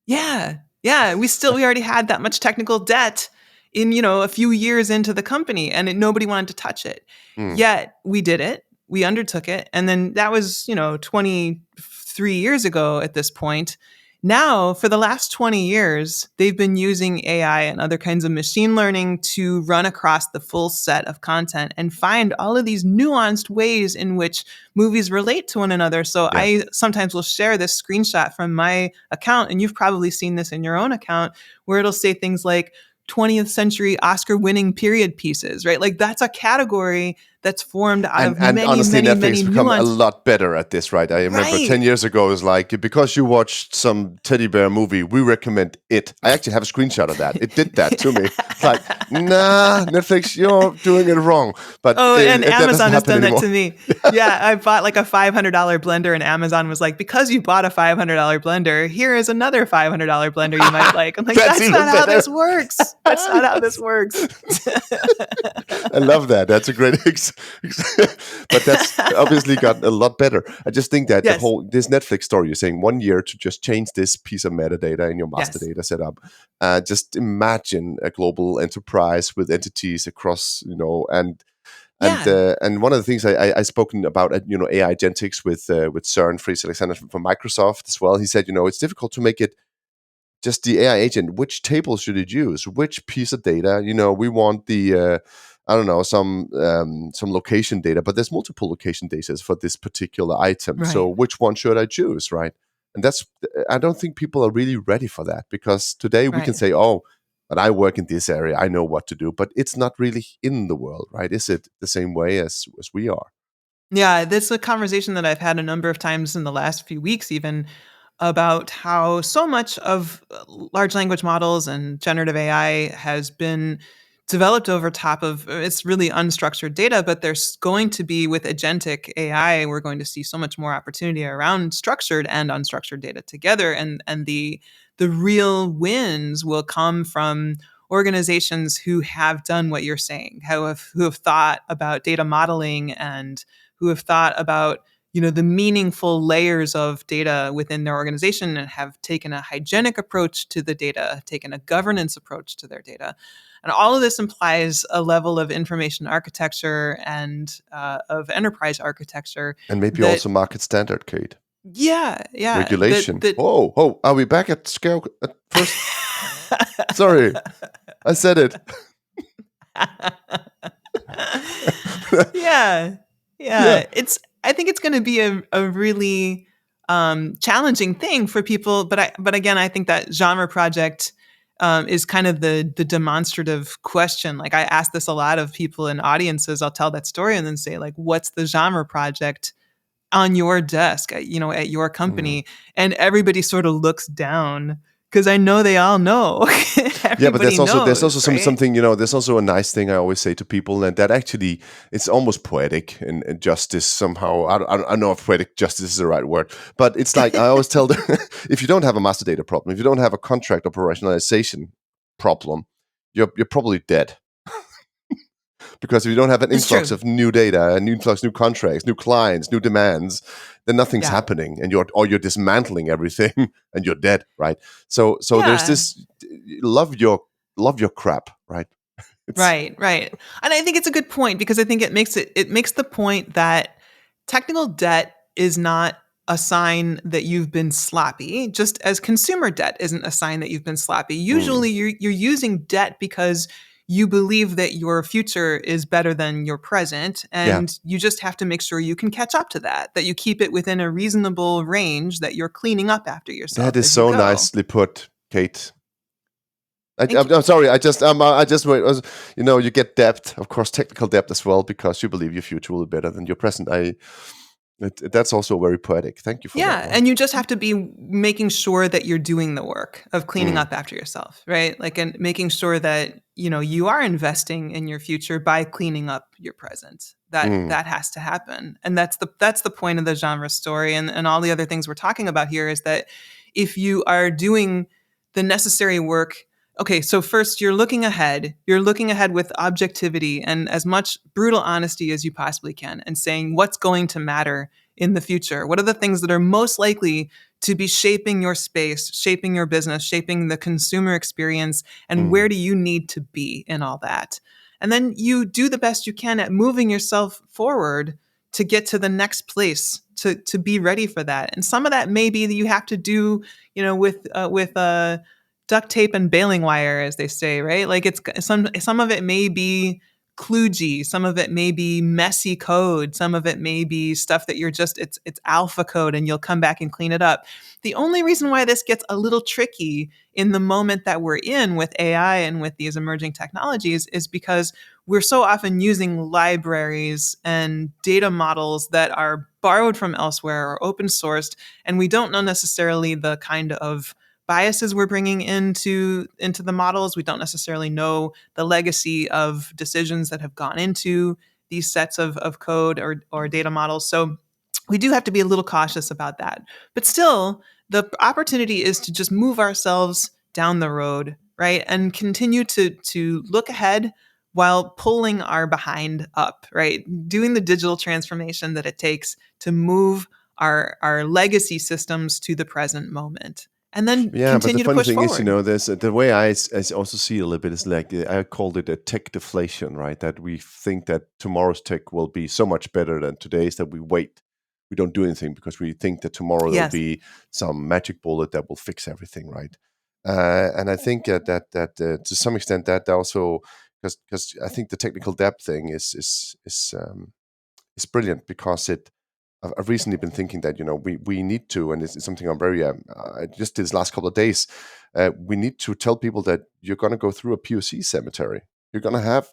Yeah. Yeah. We already had that much technical debt in, a few years into the company and nobody wanted to touch it. Yet we did it. We undertook it. And then that was, 23 years ago at this point. Now, for the last 20 years, they've been using AI and other kinds of machine learning to run across the full set of content and find all of these nuanced ways in which movies relate to one another. So I sometimes will share this screenshot from my account, and you've probably seen this in your own account, where it'll say things like 20th century Oscar-winning period pieces, right? Like that's a category that's formed out of many, honestly, many, Netflix many has become a nuanced. lot better at this, right? I remember 10 years ago, it was like, because you watched some teddy bear movie, we recommend it. I actually have a screenshot of that. It did that to me. It's like, nah, Netflix, you're doing it wrong. But and Amazon has done anymore. that to me. Yeah, I bought like a $500 blender and Amazon was like, because you bought a $500 blender, here is another $500 blender you might like. I'm like, that's not how this works. That's not how this works. I love that. That's a great but that's obviously got a lot better. I just think that this Netflix story, you're saying 1 year to just change this piece of metadata in your master data setup. Just imagine a global enterprise with entities across, and one of the things I spoken about at AI Agentics with Søren Friis Alexander from Microsoft as well. He said, it's difficult to make it just the AI agent. Which table should it use? Which piece of data? We want the I don't know, some location data, but there's multiple location data for this particular item. Right. So which one should I choose, right? And I don't think people are really ready for that, because today we can say, oh, but I work in this area, I know what to do, but it's not really in the world, right? Is it the same way as we are? Yeah, this is a conversation that I've had a number of times in the last few weeks, even about how so much of large language models and generative AI has been developed over top of it's really unstructured data, but there's going to be, with agentic AI, we're going to see so much more opportunity around structured and unstructured data together. And the real wins will come from organizations who have done what you're saying, who have thought about data modeling and who have thought about the meaningful layers of data within their organization and have taken a hygienic approach to the data, taken a governance approach to their data. And all of this implies a level of information architecture and of enterprise architecture. And maybe also market standard, Kate. Yeah. Regulation. Oh, are we back at scale at first? Sorry, I said it. Yeah. I think it's going to be a really challenging thing for people. But again, I think that genre project is kind of the demonstrative question. Like I ask this a lot of people in audiences. I'll tell that story and then say, like, what's the genre project on your desk, at your company? And everybody sort of looks down, because I know they all know. Yeah, but there's also right? something, there's also a nice thing I always say to people, and that actually it's almost poetic and justice somehow. I don't know if poetic justice is the right word, but it's like I always tell them, if you don't have a master data problem, if you don't have a contract operationalization problem, you're probably dead. Because if you don't have an influx of new data, an influx, new contracts, new clients, new demands, then nothing's happening, and you're dismantling everything, and you're dead, right? So there's this love your crap, right? Right. And I think it's a good point, because I think it makes the point that technical debt is not a sign that you've been sloppy, just as consumer debt isn't a sign that you've been sloppy. Usually you're using debt because you believe that your future is better than your present, and you just have to make sure you can catch up to that you keep it within a reasonable range, that you're cleaning up after yourself. That is so nicely put, Kate. I'm sorry. I just wait. You get debt, of course, technical debt as well, because you believe your future will be better than your present. That's also very poetic. Thank you for that Yeah, one. and you just have to be making sure that you're doing the work of cleaning Mm, up after yourself, right? Like, and making sure that, you are investing in your future by cleaning up your present. mm, That has to happen. And that's the point of the genre story, and all the other things we're talking about here is that if you are doing the necessary work. Okay, so first you're looking ahead. You're looking ahead with objectivity and as much brutal honesty as you possibly can, and saying what's going to matter in the future? What are the things that are most likely to be shaping your space, shaping your business, shaping the consumer experience, and mm. where do you need to be in all that? And then you do the best you can at moving yourself forward to get to the next place to be ready for that. And some of that may be that you have to do, with duct tape and baling wire, as they say, right? Like it's some of it may be kludgy, some of it may be messy code, some of it may be stuff that it's alpha code and you'll come back and clean it up. The only reason why this gets a little tricky in the moment that we're in with AI and with these emerging technologies is because we're so often using libraries and data models that are borrowed from elsewhere or open sourced, and we don't know necessarily the kind of biases we're bringing into the models. We don't necessarily know the legacy of decisions that have gone into these sets of code or data models. So we do have to be a little cautious about that. But still, the opportunity is to just move ourselves down the road, right? And continue to look ahead while pulling our behind up, right? Doing the digital transformation that it takes to move our legacy systems to the present moment and then Yeah, but the continue to funny push thing is, forward. there's the way I also see it a little bit is like I called it a tech deflation, right? That we think that tomorrow's tech will be so much better than today's that we wait. We don't do anything because we think that tomorrow there'll Yes. be some magic bullet that will fix everything, right? And I think to some extent that also because I think the technical debt thing is brilliant because I've recently been thinking that we need to, and it's something I'm very I just did this last couple of days. We need to tell people that you're going to go through a POC cemetery. You're going to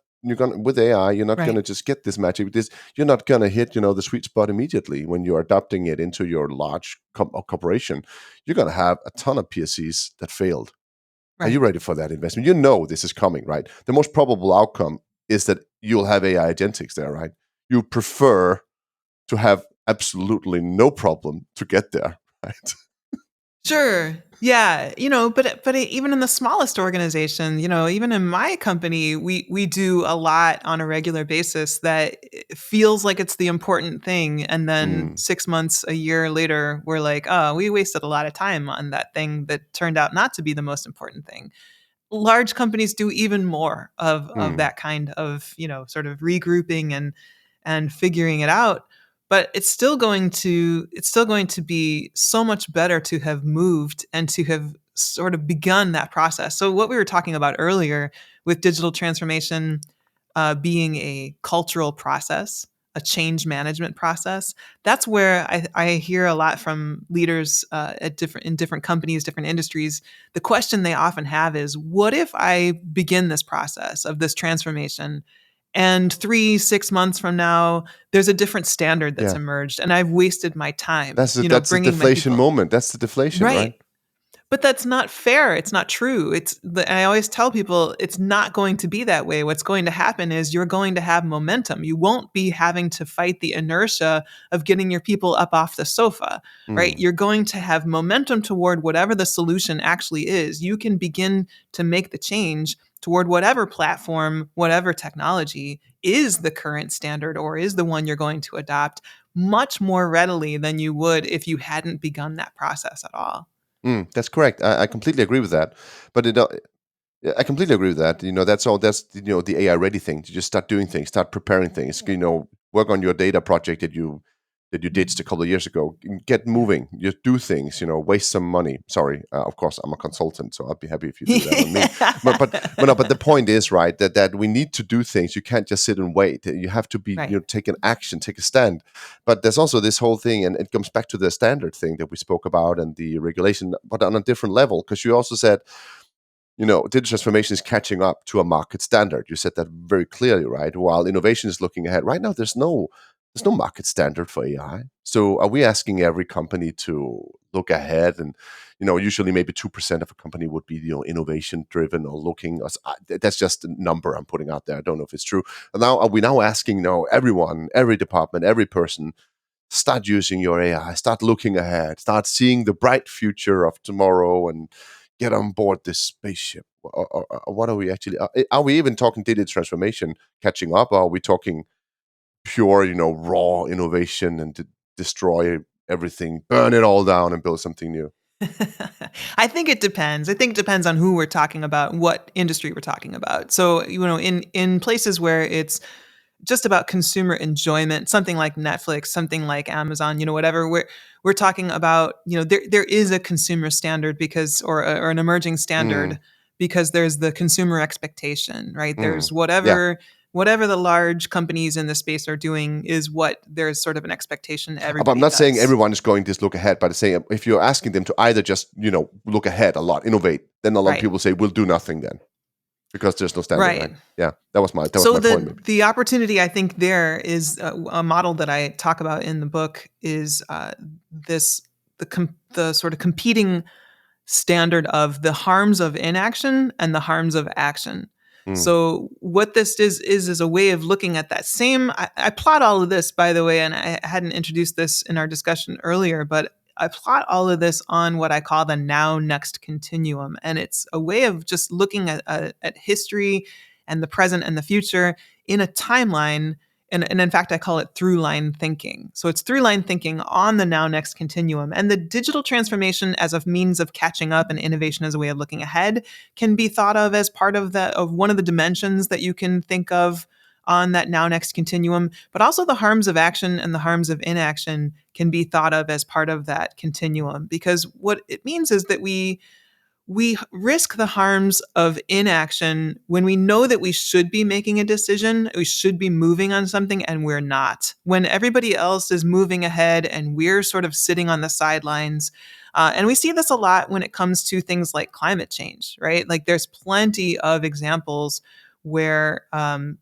with AI. You're not going Right. to just get this magic. You're not going to hit the sweet spot immediately when you're adopting it into your large corporation. You're going to have a ton of POCs that failed. Are you Right. ready for that investment? You know this is coming, right? The most probable outcome is that you'll have AI agentics there, right? You prefer to have absolutely no problem to get there, right? Sure. Yeah. But even in the smallest organization, even in my company, we do a lot on a regular basis that feels like it's the important thing, and then Mm, 6 months, a year later, we're like, oh, we wasted a lot of time on that thing that turned out not to be the most important thing. Large companies do even more of mm, that kind of sort of regrouping and figuring it out, but it's still going to be so much better to have moved and to have sort of begun that process. So what we were talking about earlier with digital transformation being a cultural process, a change management process. That's where I hear a lot from leaders in different companies, different industries. The question they often have is, "What if I begin this process of this transformation, and 3, 6 months from now, there's a different standard that's yeah, emerged, and I've wasted my time, that's the bringing my deflation people." moment. That's the deflation, right? Right. But that's not fair. It's not true. I always tell people it's not going to be that way. What's going to happen is you're going to have momentum. You won't be having to fight the inertia of getting your people up off the sofa, right? Mm, You're going to have momentum toward whatever the solution actually is. You can begin to make the change toward whatever platform, whatever technology is the current standard or is the one you're going to adopt much more readily than you would if you hadn't begun that process at all. that's correct. I completely agree with that. But yeah, I completely agree with that. That's all. That's the AI ready thing. To just start doing things, start preparing things. Work on your data project that you ditched a couple of years ago. Get moving. Just do things. Waste some money. Sorry, of course, I'm a consultant, so I'd be happy if you do that on me. But the point is right that we need to do things. You can't just sit and wait. You have to be Right. take an action, take a stand. But there's also this whole thing, and it comes back to the standard thing that we spoke about and the regulation, but on a different level. Because you also said digital transformation is catching up to a market standard. You said that very clearly, right? While innovation is looking ahead. Right now, there's no there's no market standard for AI. So are we asking every company to look ahead? And usually maybe 2% of a company would be innovation driven or looking. That's just a number I'm putting out there. I don't know if it's true. And now are we now asking everyone, every department, every person, start using your AI, start looking ahead, start seeing the bright future of tomorrow, and get on board this spaceship? What are we actually? Are we even talking digital transformation catching up? Or are we talking pure, raw innovation and to destroy everything, burn it all down, and build something new? I think it depends. I think it depends on who we're talking about, what industry we're talking about. So, in places where it's just about consumer enjoyment, something like Netflix, something like Amazon, whatever, we're talking about, there is a consumer standard or an emerging Mm, standard, because there's the consumer expectation, right? There's yeah. whatever the large companies in the space are doing is what there's sort of an expectation But I'm everybody not saying does. everyone is going to look ahead, but saying if you're asking them to either just, look ahead a lot, innovate, then a lot of Right. people say, we'll do nothing then because there's no standard, right? Right. Yeah, that was my So point, maybe. the opportunity, I think, there is a model that I talk about in the book is this the sort of competing standard of the harms of inaction and the harms of action. Mm, So what this is a way of looking at that same. I plot all of this, by the way, and I hadn't introduced this in our discussion earlier, but I plot all of this on what I call the now next continuum, and it's a way of just looking at history and the present and the future in a timeline. And in fact, I call it through line thinking. So it's through line thinking on the now next continuum. And the digital transformation as a means of catching up and innovation as a way of looking ahead can be thought of as part of one of the dimensions that you can think of on that now next continuum. But also the harms of action and the harms of inaction can be thought of as part of that continuum. Because what it means is that we risk the harms of inaction when we know that we should be making a decision, we should be moving on something, and we're not. When everybody else is moving ahead and we're sort of sitting on the sidelines. And we see this a lot when it comes to things like climate change, right? Like there's plenty of examples where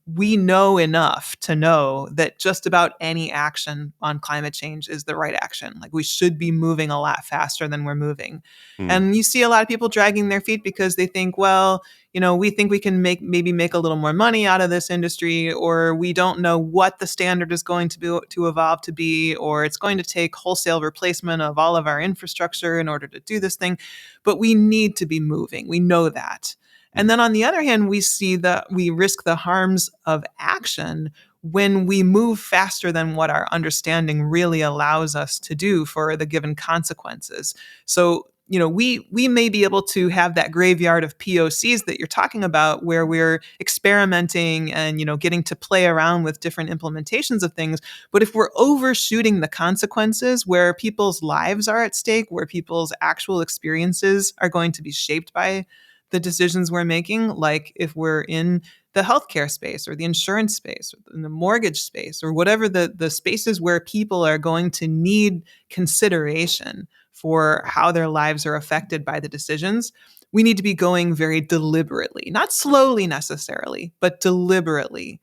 we know enough to know that just about any action on climate change is the right action. Like we should be moving a lot faster than we're moving. mm, And you see a lot of people dragging their feet because they think, well, we think we can maybe make a little more money out of this industry, or we don't know what the standard is going to evolve to be, or it's going to take wholesale replacement of all of our infrastructure in order to do this thing. But we need to be moving. We know that. And mm, then on the other hand, we see that we risk the harms of action when we move faster than what our understanding really allows us to do for the given consequences. So, we may be able to have that graveyard of POCs that you're talking about, where we're experimenting and, getting to play around with different implementations of things. But if we're overshooting the consequences, where people's lives are at stake, where people's actual experiences are going to be shaped by the decisions we're making, like if we're in the healthcare space or the insurance space or in the mortgage space or whatever the spaces where people are going to need consideration for how their lives are affected by the decisions, we need to be going very deliberately, not slowly necessarily, but deliberately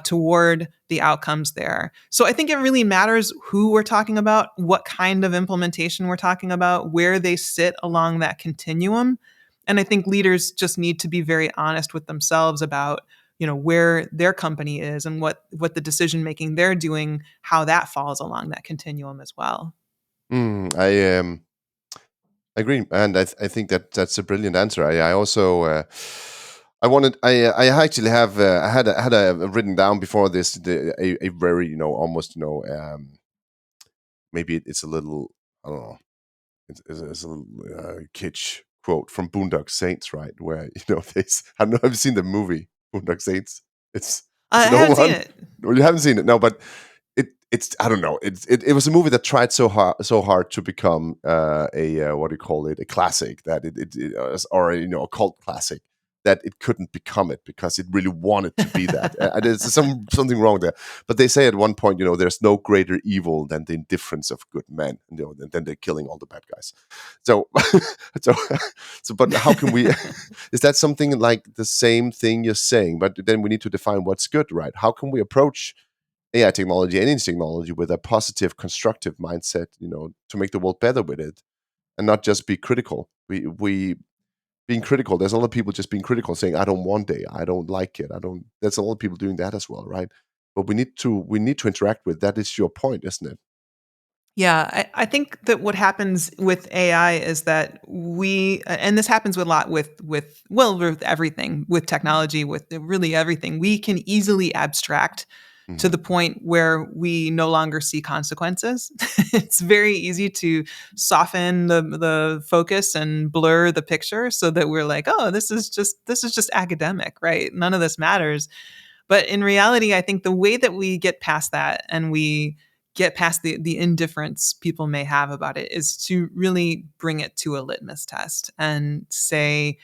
toward the outcomes there. So I think it really matters who we're talking about, what kind of implementation we're talking about, where they sit along that continuum. And I think leaders just need to be very honest with themselves about, where their company is and what the decision making they're doing, how that falls along that continuum as well. I agree, and I think that's a brilliant answer. I also I actually have I had a written down before this a very almost maybe it's a little, I don't know, it's a little kitsch quote from Boondock Saints, right? Where I don't know, have you seen the movie Boondock Saints? It's I no haven't seen one. it. Well, you haven't seen it, no, but it's I don't know. It was a movie that tried so hard to become a what do you call it, a classic, that or a cult classic, that it couldn't become it because it really wanted to be that. There's something wrong there. But they say at one point, there's no greater evil than the indifference of good men. And then they're killing all the bad guys. So, so, but how can we? Is that something like the same thing you're saying? But then we need to define what's good, right? How can we approach AI technology, any technology, with a positive, constructive mindset, to make the world better with it, and not just be critical. We being critical. There's a lot of people just being critical, saying, "I don't want AI. I don't like it. I don't." There's a lot of people doing that as well, right? But we need to interact with. That is your point, isn't it? Yeah, I think that what happens with AI is that and this happens with a lot with everything, with technology, with really everything, we can easily abstract to Hmm. the point where we no longer see consequences. It's very easy to soften the focus and blur the picture so that we're like, oh, this is just academic, right? None of this matters. But in reality, I think the way that we get past that and we get past the indifference people may have about it is to really bring it to a litmus test and say,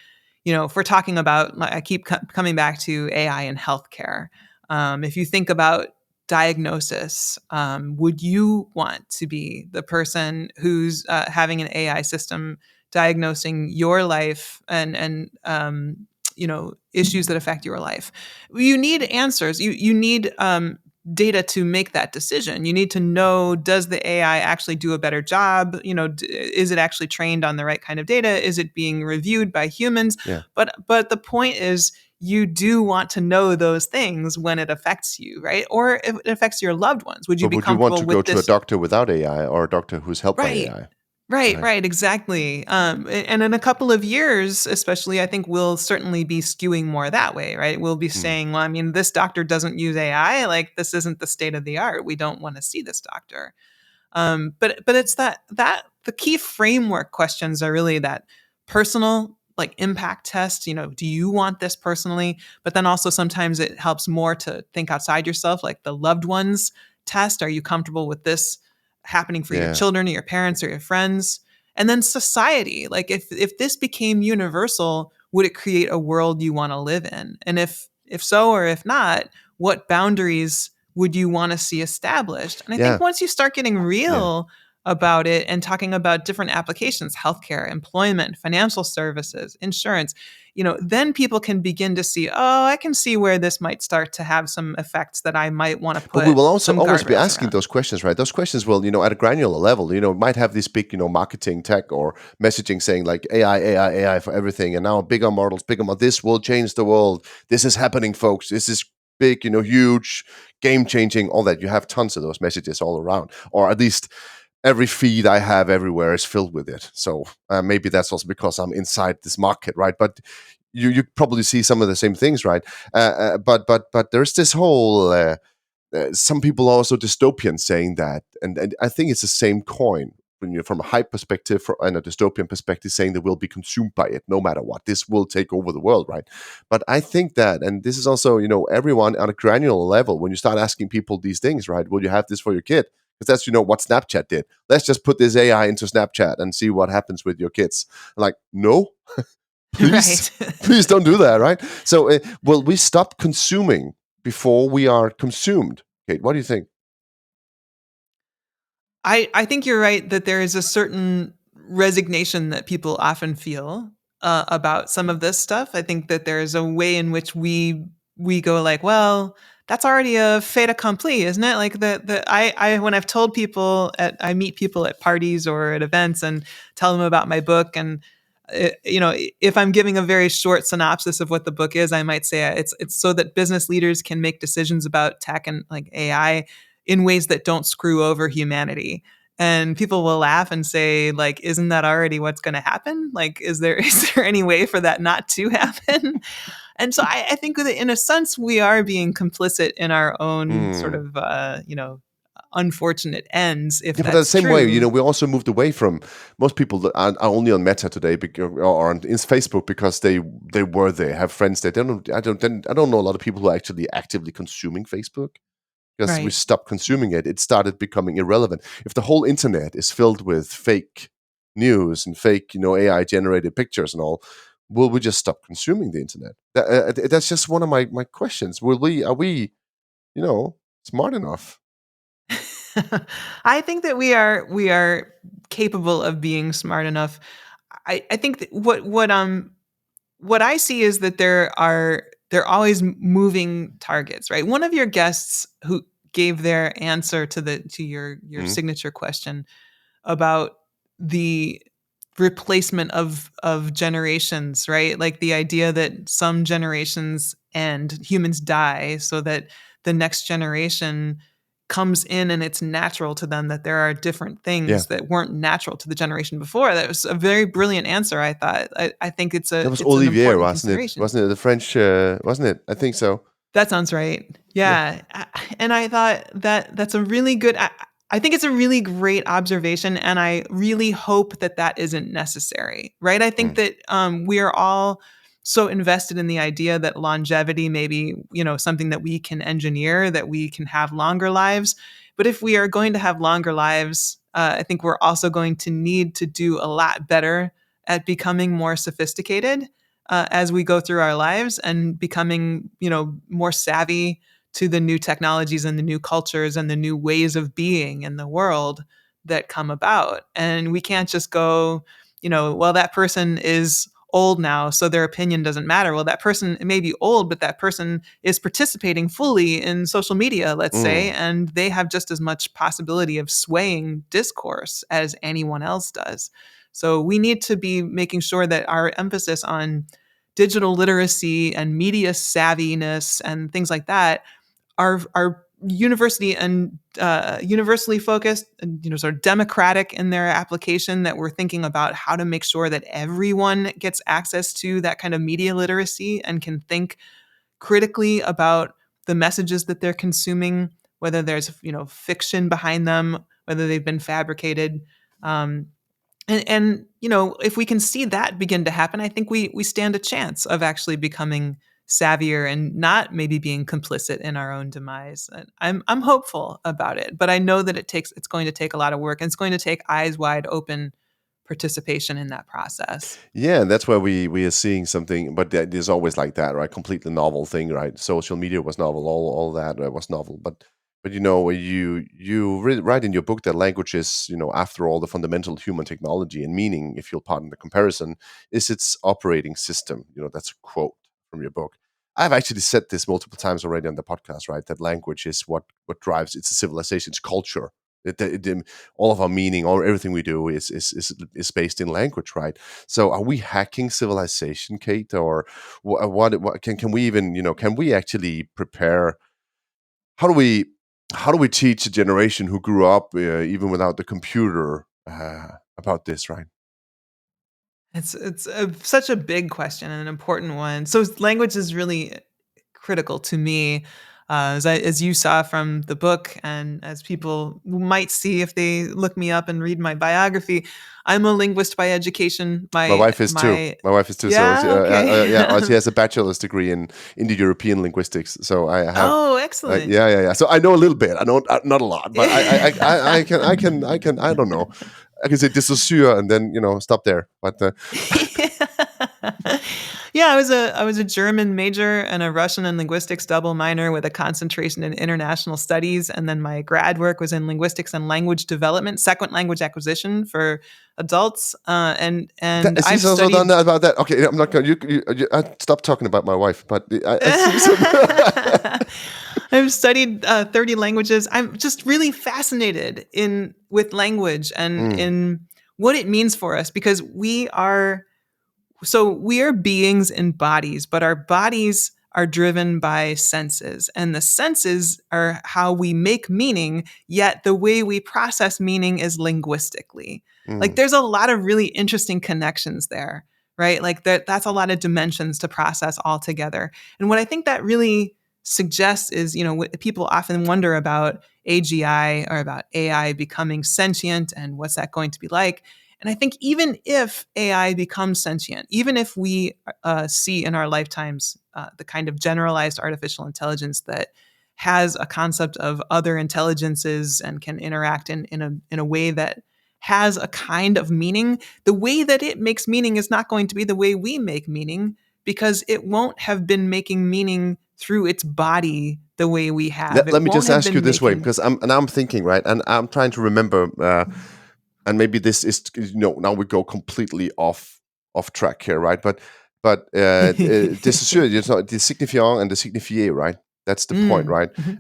if we're talking about, like, I keep coming back to AI in healthcare. If you think about diagnosis, would you want to be the person who's having an AI system diagnosing your life and issues that affect your life? You need answers. You need data to make that decision. You need to know, does the AI actually do a better job? Is it actually trained on the right kind of data? Is it being reviewed by humans? Yeah. But the point is, you do want to know those things when it affects you, right? Or if it affects your loved ones. Would you But be would you want comfortable to go with to a this? doctor without AI, or a doctor who's helped by Right. AI? Right, Right. right, exactly. And in a couple of years, especially, I think we'll certainly be skewing more that way, right? We'll be Mm. saying, well, I mean, this doctor doesn't use AI. Like, this isn't the state of the art. We don't want to see this doctor. But it's that the key framework questions are really that personal, like, impact test. Do you want this personally? But then also sometimes it helps more to think outside yourself, like the loved ones test. Are you comfortable with this happening for your Yeah. children or your parents or your friends? And then society, like, if this became universal, would it create a world you want to live in? And if so, or if not, what boundaries would you want to see established? And I think Yeah. once you start getting Yeah. real about it and talking about different applications, healthcare, employment, financial services, insurance, then people can begin to see, oh, I can see where this might start to have some effects that I might want to But we put will also some always be guardrails asking around. those questions, right? Those questions will, at a granular level, might have this big, marketing tech or messaging saying like AI, AI, AI for everything. And now bigger models, bigger models. This will change the world. This is happening, folks. This is big, huge, game changing, all that. You have tons of those messages all around, or at least every feed I have everywhere is filled with it. So maybe that's also because I'm inside this market, right? But you probably see some of the same things, right? But there's this whole some people are also dystopian saying that, and I think it's the same coin. When you're from a hype perspective and a dystopian perspective, saying that we'll be consumed by it no matter what, this will take over the world, right? But I think that, and this is also, everyone on a granular level, when you start asking people these things, right? Will you have this for your kid? Because that's, what Snapchat did. Let's just put this AI into Snapchat and see what happens with your kids. Like, no, please, Right. please don't do that, right? So, will we stop consuming before we are consumed? Kate, what do you think? I think you're right that there is a certain resignation that people often feel about some of this stuff. I think that there is a way in which we go like, well, that's already a fait accompli, isn't it? Like, I when I've told people I meet people at parties or at events and tell them about my book, and if I'm giving a very short synopsis of what the book is, I might say it's so that business leaders can make decisions about tech and, like, AI in ways that don't screw over humanity. And people will laugh and say, like, isn't that already what's going to happen? Like, is there is there any way for that not to happen? And so I think that in a sense we are being complicit in our own sort Mm. of unfortunate ends, if Yeah, but the that's same way, true. we also moved away from most people that are only on Meta today, or on Facebook, because they were there, have friends there. I don't know a lot of people who are actually actively consuming Facebook, because we Right. stopped consuming it. It started becoming irrelevant. If the whole internet is filled with fake news and fake, AI generated pictures and all, will we just stop consuming the internet? That's just one of my questions. Are we, smart enough? I think that we are capable of being smart enough. I think that what I see is that there are always moving targets, right? One of your guests who gave their answer to your signature question about the replacement of generations, right? Like the idea that some generations end, humans die, so that the next generation comes in and it's natural to them that there are different Yeah. things that weren't natural to the generation before. That was a very brilliant answer, I thought. I think That was it's an Olivier, important wasn't it? consideration. Wasn't it the French? Wasn't it? I think so. That sounds right. Yeah. Yeah. And I thought that that's a really good, I think it's a really great observation. And I really hope that that isn't necessary, right? I think Mm. that we are all so invested in the idea that longevity may be, something that we can engineer, that we can have longer lives. But if we are going to have longer lives, I think we're also going to need to do a lot better at becoming more sophisticated as we go through our lives and becoming, more savvy to the new technologies and the new cultures and the new ways of being in the world that come about. And we can't just go, well, that person is old now, so their opinion doesn't matter. Well, that person may be old, but that person is participating fully in social media, let's say, Mm. and they have just as much possibility of swaying discourse as anyone else does. So we need to be making sure that our emphasis on digital literacy and media savviness and things like that are university and universally focused and sort of democratic in their application, that we're thinking about how to make sure that everyone gets access to that kind of media literacy and can think critically about the messages that they're consuming, whether there's fiction behind them, whether they've been fabricated. And if we can see that begin to happen, I think we stand a chance of actually becoming savvier and not maybe being complicit in our own demise. And I'm hopeful about it, but I know that it's going to take a lot of work, and it's going to take eyes wide open participation in that process. Yeah, and that's where we are seeing something, but there's always like that, right? Completely novel thing, right? Social media was novel, all that was novel, but you write in your book that language is, after all, the fundamental human technology, and meaning, if you'll pardon the comparison, is its operating system. That's a quote from your book. I've actually said this multiple times already on the podcast, right? That language is what drives it's a civilization's culture. All of our meaning, all everything we do is based in language, right? So, are we hacking civilization, Kate, or what can we even can we actually prepare? How do we how do we teach a generation who grew up even without the computer about this, right? It's such a big question and an important one. So language is really critical to me, as you saw from the book, and as people might see if they look me up and read my biography. I'm a linguist by education. My My wife is too. my My wife is too. So, Yeah, okay. yeah, she has a bachelor's degree in Indo-European linguistics. So I have, Oh, excellent. yeah, yeah, yeah. So I know a little bit. I know not a lot, but I don't know. I can say dissocier and then stop there. But Yeah, I was a German major and a Russian and linguistics double minor with a concentration in international studies, and then my grad work was in linguistics and language development, second language acquisition for adults. And I've she's also done studied. that about that. Okay, I'm not going. I stop talking about my wife, but I see some. I've studied 30 languages. I'm just really fascinated in with language and Mm, in what it means for us, because we are beings in bodies, but our bodies are driven by senses, and the senses are how we make meaning, yet the way we process meaning is linguistically. Like mm. there's a lot of really interesting connections there, right? Like that's a lot of dimensions to process all together. And what I think that really suggests is, what people often wonder about AGI or about AI becoming sentient and what's that going to be like. And I think even if AI becomes sentient, even if we see in our lifetimes the kind of generalized artificial intelligence that has a concept of other intelligences and can interact in a way that has a kind of meaning, the way that it makes meaning is not going to be the way we make meaning, because it won't have been making meaning through its body the way we have. Let It me won't just have ask you been this way, making. because I'm thinking, right, and I'm trying to remember, and maybe this is now we go completely off track here, right? But this is the signifiant and the signifié, right? That's the point, right? Mhm.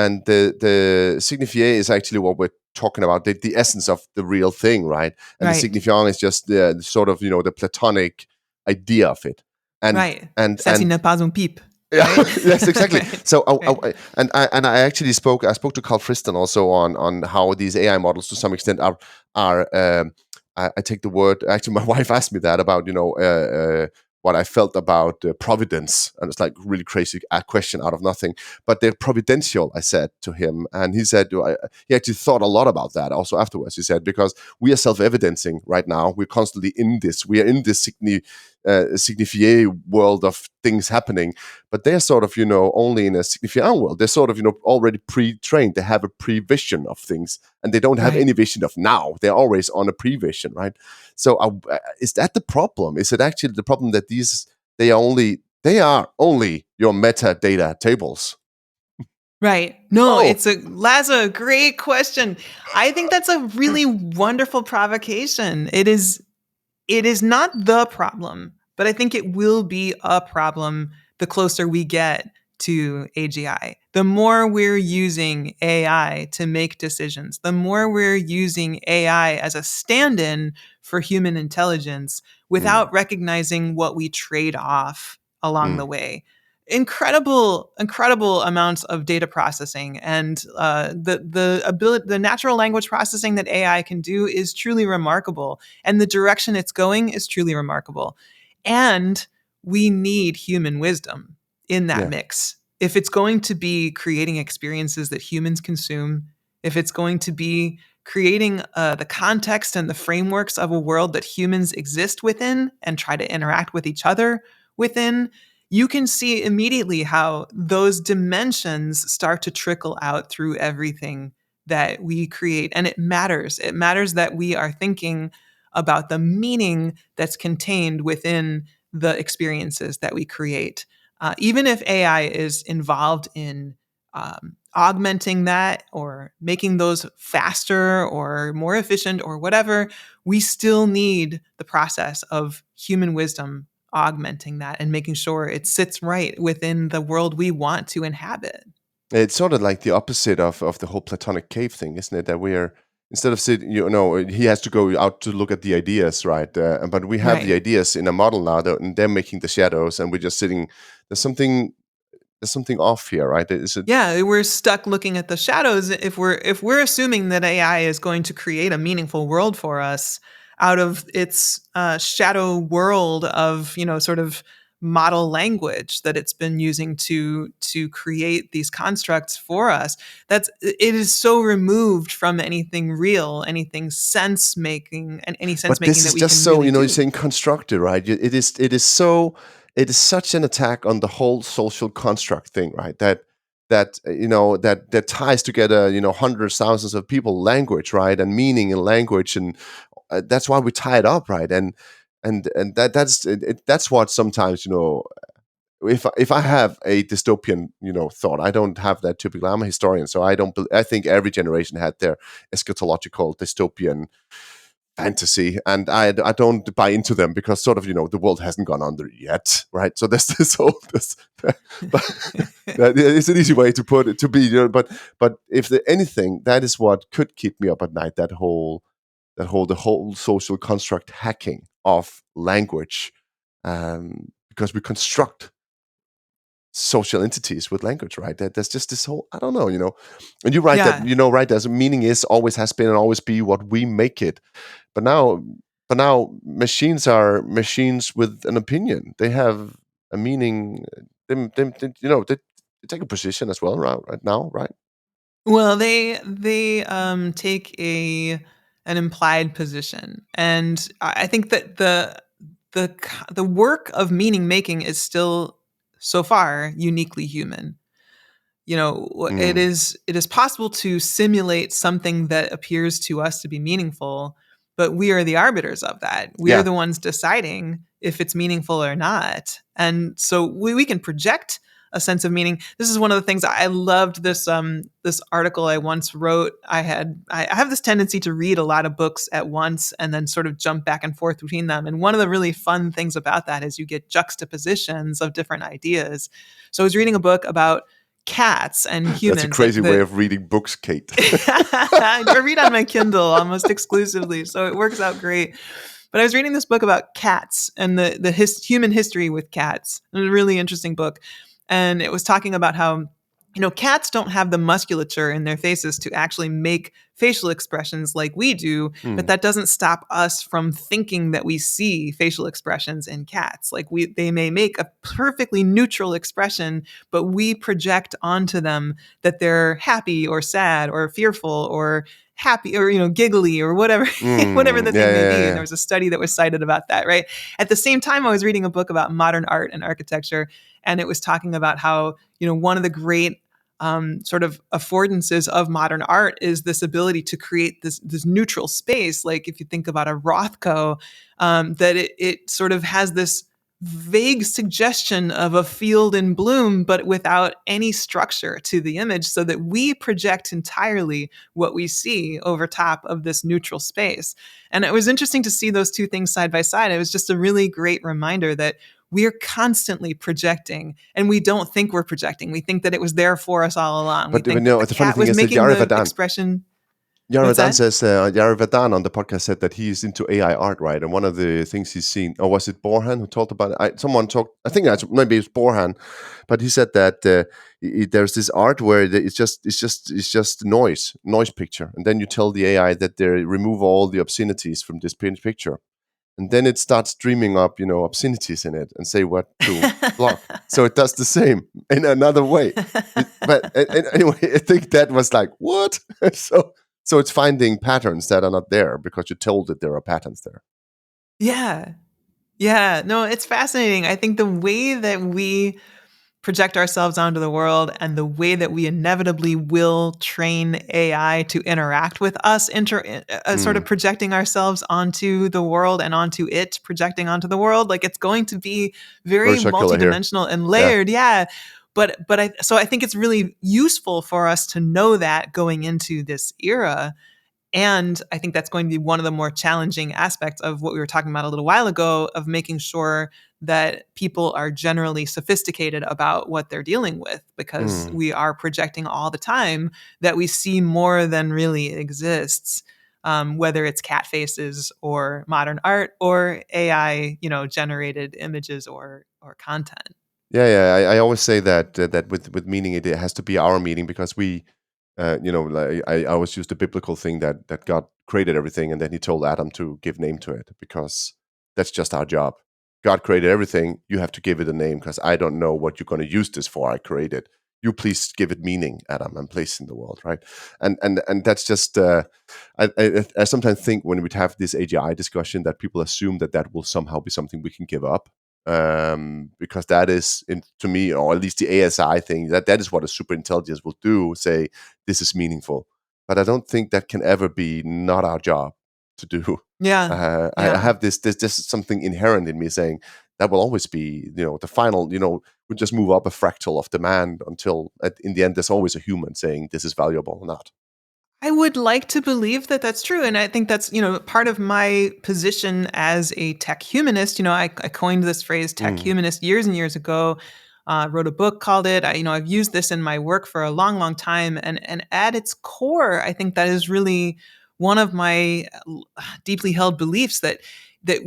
And the signifier is actually what we're talking about, the essence of the real thing, right? And the Right. signifiant is just the sort of the platonic idea of it. And Right. and Ça, and n'est pas un pipe, yeah, right? yes, exactly. So, Right. I actually spoke to Carl Friston also on how these AI models to some extent are. I take the word. Actually, my wife asked me that about what I felt about providence, and it's like really crazy a question out of nothing. But they're providential, I said to him, and he said he actually thought a lot about that. Also afterwards, he said because we are self-evidencing right now. We're constantly in this. We are in this signifier world of things happening, but they're sort of only in a significant world. They're sort of already pre-trained. They have a pre-vision of things, and they don't have Right. any vision of now. They're always on a pre-vision, right? So is that the problem? Is it actually the problem that they are only your metadata tables? Right. No, Oh, it's Laza, great question. I think that's a really wonderful provocation. It is not the problem, but I think it will be a problem the closer we get to AGI. The more we're using AI to make decisions, the more we're using AI as a stand-in for human intelligence mm, without recognizing what we trade off along the mm, way. Incredible amounts of data processing and the natural language processing that AI can do is truly remarkable, and the direction it's going is truly remarkable. And we need human wisdom in that yeah. mix. If it's going to be creating experiences that humans consume, if it's going to be creating the context and the frameworks of a world that humans exist within and try to interact with each other within, you can see immediately how those dimensions start to trickle out through everything that we create. And it matters. It matters that we are thinking about the meaning that's contained within the experiences that we create. Even if AI is involved in augmenting that or making those faster or more efficient or whatever, we still need the process of human wisdom augmenting that and making sure it sits right within the world we want to inhabit. It's sort of like the opposite of the whole Platonic cave thing, isn't it? That we are instead of sitting, he has to go out to look at the ideas, right? But we have the Right. ideas in a model now, and they're making the shadows, and we're just sitting. There's something there's something off here, right? Is it? Yeah, we're stuck looking at the shadows if we're assuming that AI is going to create a meaningful world for us out of its shadow world of sort of model language that it's been using to create these constructs for us. It is so removed from anything real, anything sense making, and any sense But this making that is we just can so really you're do. saying constructed, right? It is such an attack on the whole social construct thing, right? That ties together hundreds, thousands of people, language, right, and meaning in language, and that's why we tie it up, right? And that's what sometimes if I have a dystopian thought, I don't have that typically. I'm a historian, so I think every generation had their eschatological dystopian fantasy, and I don't buy into them because sort of the world hasn't gone under yet, right? So there's this whole this, but it's an easy way to put it to be, but if there anything, that is what could keep me up at night. The whole social construct hacking of language, because we construct social entities with language, right? There's just this whole, I don't know, and you're right that Yeah. right, as a meaning is always has been and always be what we make it. But now machines are machines with an opinion. They have a meaning. They take a position as well, right now, right? Well, they take an implied position, and I think that the work of meaning making is still so far uniquely human. It Mm. is possible to simulate something that appears to us to be meaningful, but we are the arbiters of that. We are Yeah. the ones deciding if it's meaningful or not. And so we can project a sense of meaning. This is one of the things I loved this article I once wrote. I have this tendency to read a lot of books at once and then sort of jump back and forth between them. And one of the really fun things about that is you get juxtapositions of different ideas. So I was reading a book about cats and That's a humans. crazy way of reading books, Kate. I read on my Kindle almost exclusively, so it works out great. But I was reading this book about cats and the human history with cats. It was a really interesting book. And it was talking about how, cats don't have the musculature in their faces to actually make facial expressions like we do, but that doesn't stop us from thinking that we see facial expressions in cats. Like they may make a perfectly neutral expression, but we project onto them that they're happy or sad or fearful or happy or giggly or whatever whatever that they may be. And there was a study that was cited about that, right? At the same time, I was reading a book about modern art and architecture, and it was talking about how one of the great sort of affordances of modern art is this ability to create this neutral space. Like if you think about a Rothko, that it sort of has this vague suggestion of a field in bloom, but without any structure to the image, so that we project entirely what we see over top of this neutral space. And it was interesting to see those two things side by side. It was just a really great reminder that we're constantly projecting, and we don't think we're projecting. We think that it was there for us all along. But we think that the funny cat thing was is that making the expression. Yaravan says, Yaravan on the podcast said that he's into AI art, right? And one of the things he's seen, or was it Borhan who talked about it? Someone talked, I think that's maybe it's Borhan, but he said that there's this art where it's just noise picture, and then you tell the AI that they remove all the obscenities from this picture, and then it starts dreaming up, obscenities in it, and say what to block. So it does the same in another way. But anyway, I think that was like what So it's finding patterns that are not there because you told it there are patterns there. Yeah. Yeah. No, it's fascinating. I think the way that we project ourselves onto the world and the way that we inevitably will train AI to interact with us, sort of projecting ourselves onto the world and onto it, projecting onto the world, like it's going to be very multidimensional and layered. Yeah. But I think it's really useful for us to know that going into this era. And I think that's going to be one of the more challenging aspects of what we were talking about a little while ago, of making sure that people are generally sophisticated about what they're dealing with, because we are projecting all the time that we see more than really exists, whether it's cat faces or modern art or AI, generated images or content. Yeah. I always say that with meaning, it has to be our meaning, because we, like I always use the biblical thing that God created everything, and then He told Adam to give name to it, because that's just our job. God created everything. You have to give it a name, because I don't know what you're going to use this for. I created. You please give it meaning, Adam, and place in the world, right? And that's just. I sometimes think when we have this AGI discussion that people assume that will somehow be something we can give up. Because that is, to me, or at least the ASI thing, that is what a super intelligence will do, say, this is meaningful. But I don't think that can ever be not our job to do. Yeah. I have this something inherent in me saying that will always be, the final, we just move up a fractal of demand until in the end, there's always a human saying this is valuable or not. I would like to believe that that's true. And I think that's, part of my position as a tech humanist. I coined this phrase tech humanist years and years ago, wrote a book called it. I've used this in my work for a long, long time. And at its core, I think that is really one of my deeply held beliefs, that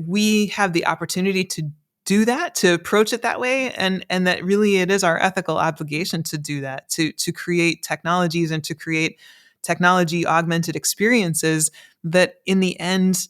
we have the opportunity to do that, to approach it that way, and that really it is our ethical obligation to do that, to create technologies and to create technology augmented experiences that in the end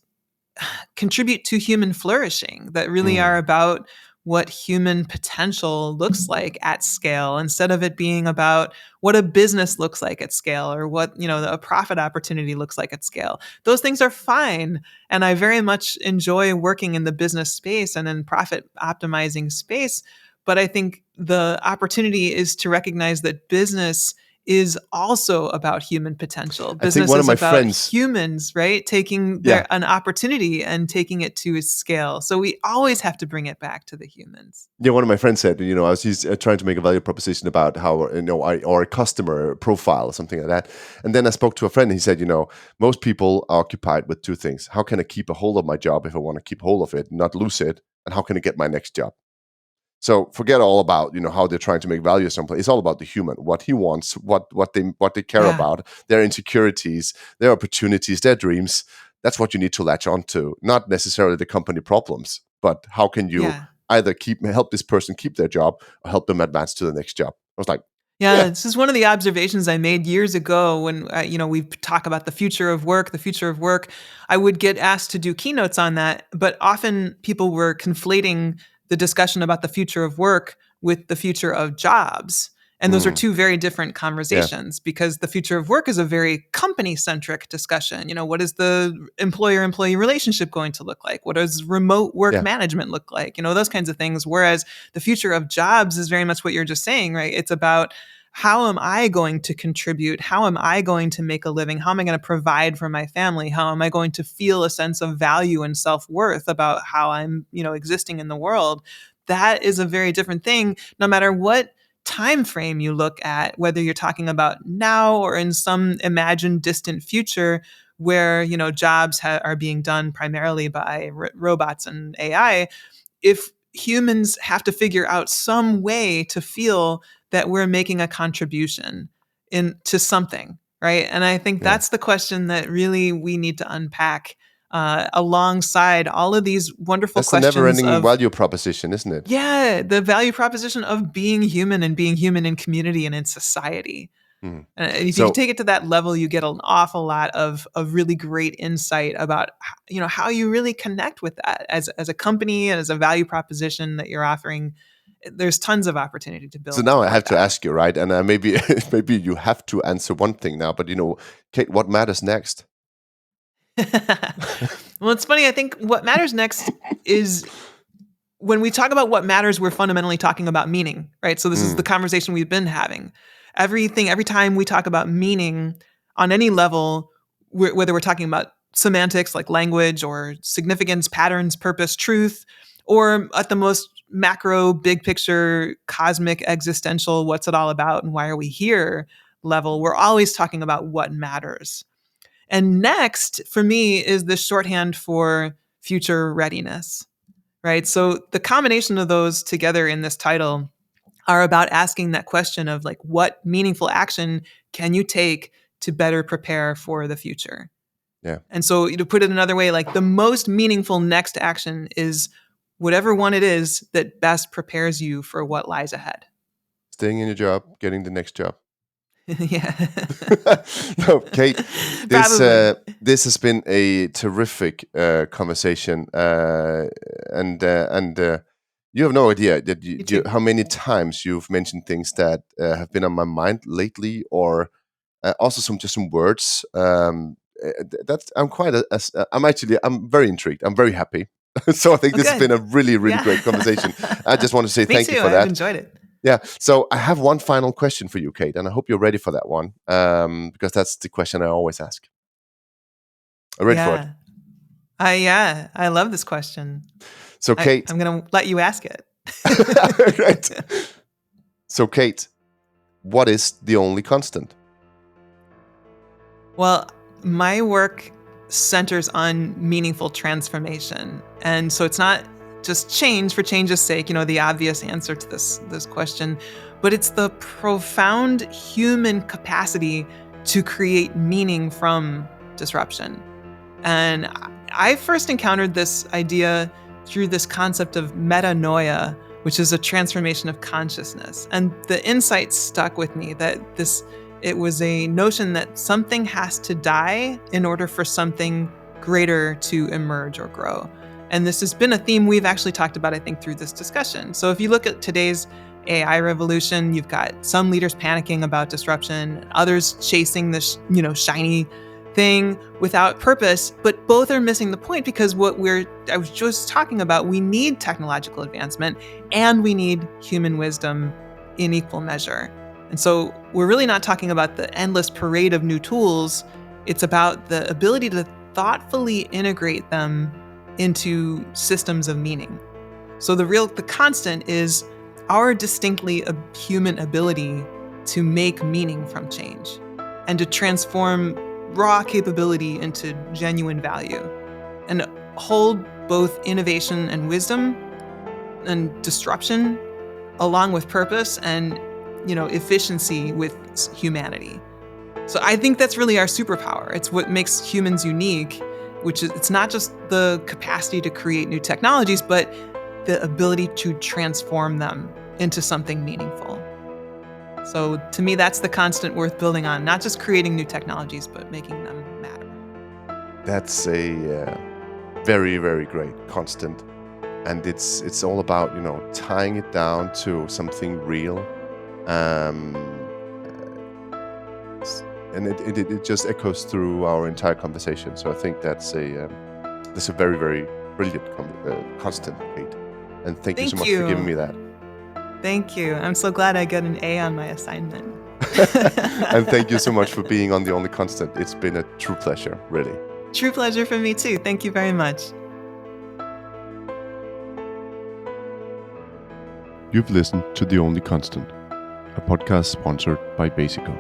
contribute to human flourishing, that really are about what human potential looks like at scale, instead of it being about what a business looks like at scale, or what, a profit opportunity looks like at scale. Those things are fine. And I very much enjoy working in the business space and in profit optimizing space. But I think the opportunity is to recognize that business is also about human potential. Business one of is my about friends, humans, right? Taking an opportunity and taking it to its scale. So we always have to bring it back to the humans. Yeah, one of my friends said, I was trying to make a value proposition about how, or a customer profile or something like that. And then I spoke to a friend, and he said, most people are occupied with two things. How can I keep a hold of my job if I want to keep hold of it, not lose it? And how can I get my next job? So forget all about how they're trying to make value someplace. It's all about the human, what he wants, what they care Yeah. about, their insecurities, their opportunities, their dreams. That's what you need to latch on to, not necessarily the company problems, but how can you Yeah. either help this person keep their job or help them advance to the next job. I was like, Yeah, yeah, this is one of the observations I made years ago when we talk about the future of work, the future of work. I would get asked to do keynotes on that, but often people were conflating the discussion about the future of work with the future of jobs. And those are mm, two very different yeah, conversations because the future of work is a very company-centric discussion. What is the employer-employee relationship going to look like? What does remote work yeah. management look like? Those kinds of things. Whereas the future of jobs is very much what you're just saying, right? It's about how am I going to contribute? How am I going to make a living? How am I going to provide for my family? How am I going to feel a sense of value and self-worth about how I'm, existing in the world? That is a very different thing, no matter what time frame you look at, whether you're talking about now or in some imagined distant future where, jobs are being done primarily by robots and AI. If humans have to figure out some way to feel that we're making a contribution into something, right? And I think Yeah. that's the question that really we need to unpack alongside all of these wonderful That's the questions never-ending of, value proposition, isn't it? yeah, the value proposition of being human and being human in community and in society. Mm. And if you So take it to that level, you get an awful lot of really great insight about how you really connect with that as a company and as a value proposition that you're offering. There's tons of opportunity to So build now I toward have to that. ask you, right? And maybe maybe you have to answer one thing now, but Kate, what matters next? Well, it's funny. I think what matters next is when we talk about what matters, we're fundamentally talking about meaning, right? So this is the Mm, conversation we've been having. Every time we talk about meaning on any level, whether we're talking about semantics like language or significance, patterns, purpose, truth, or at the most macro, big picture, cosmic, existential, what's it all about and why are we here level, we're always talking about what matters. And next, for me, is the shorthand for future readiness, right? So the combination of those together in this title are about asking that question of like, what meaningful action can you take to better prepare for the future? yeah. And so to put it another way, like the most meaningful next action is whatever one it is that best prepares you for what lies ahead. Staying in your job, getting the next job. Yeah. No, Kate, this Probably. this has been a terrific conversation, and you have no idea that You too. how many times you've mentioned things that have been on my mind lately, or also some words. That's I'm quite I'm very intrigued. I'm very happy. So I think Oh, this has been good. a really really Yeah. great conversation. I just want to say Me thank you too. for I've that. enjoyed it. Yeah. So I have one final question for you, Kate, and I hope you're ready for that one, because that's the question I always ask. Are you ready for it? Yeah. I love this question. So, Kate, I'm going to let you ask it. right. So, Kate, what is the only constant? Well, my work centers on meaningful transformation. And so it's not just change for change's sake, the obvious answer to this question, but it's the profound human capacity to create meaning from disruption. And I first encountered this idea through this concept of metanoia, which is a transformation of consciousness. And the insight stuck with me that it was a notion that something has to die in order for something greater to emerge or grow. And this has been a theme we've actually talked about, I think, through this discussion. So if you look at today's AI revolution, you've got some leaders panicking about disruption, others chasing this, shiny thing without purpose, but both are missing the point because I was just talking about, we need technological advancement and we need human wisdom in equal measure. And so we're really not talking about the endless parade of new tools. It's about the ability to thoughtfully integrate them into systems of meaning. So the constant is our distinctly human ability to make meaning from change and to transform raw capability into genuine value and hold both innovation and wisdom and disruption along with purpose and, efficiency with humanity. So I think that's really our superpower. It's what makes humans unique, which is it's not just the capacity to create new technologies, but the ability to transform them into something meaningful. So to me, that's the constant worth building on, not just creating new technologies, but making them matter. That's a very, very great constant. And it's all about, tying it down to something real. And it just echoes through our entire conversation. So I think that's a very, very brilliant constant, Kate. And thank you so much for giving me that. Thank you. I'm so glad I got an A on my assignment. And thank you so much for being on The Only Constant. It's been a true pleasure, really. True pleasure for me too. Thank you very much. You've listened to The Only Constant, a podcast sponsored by Basico.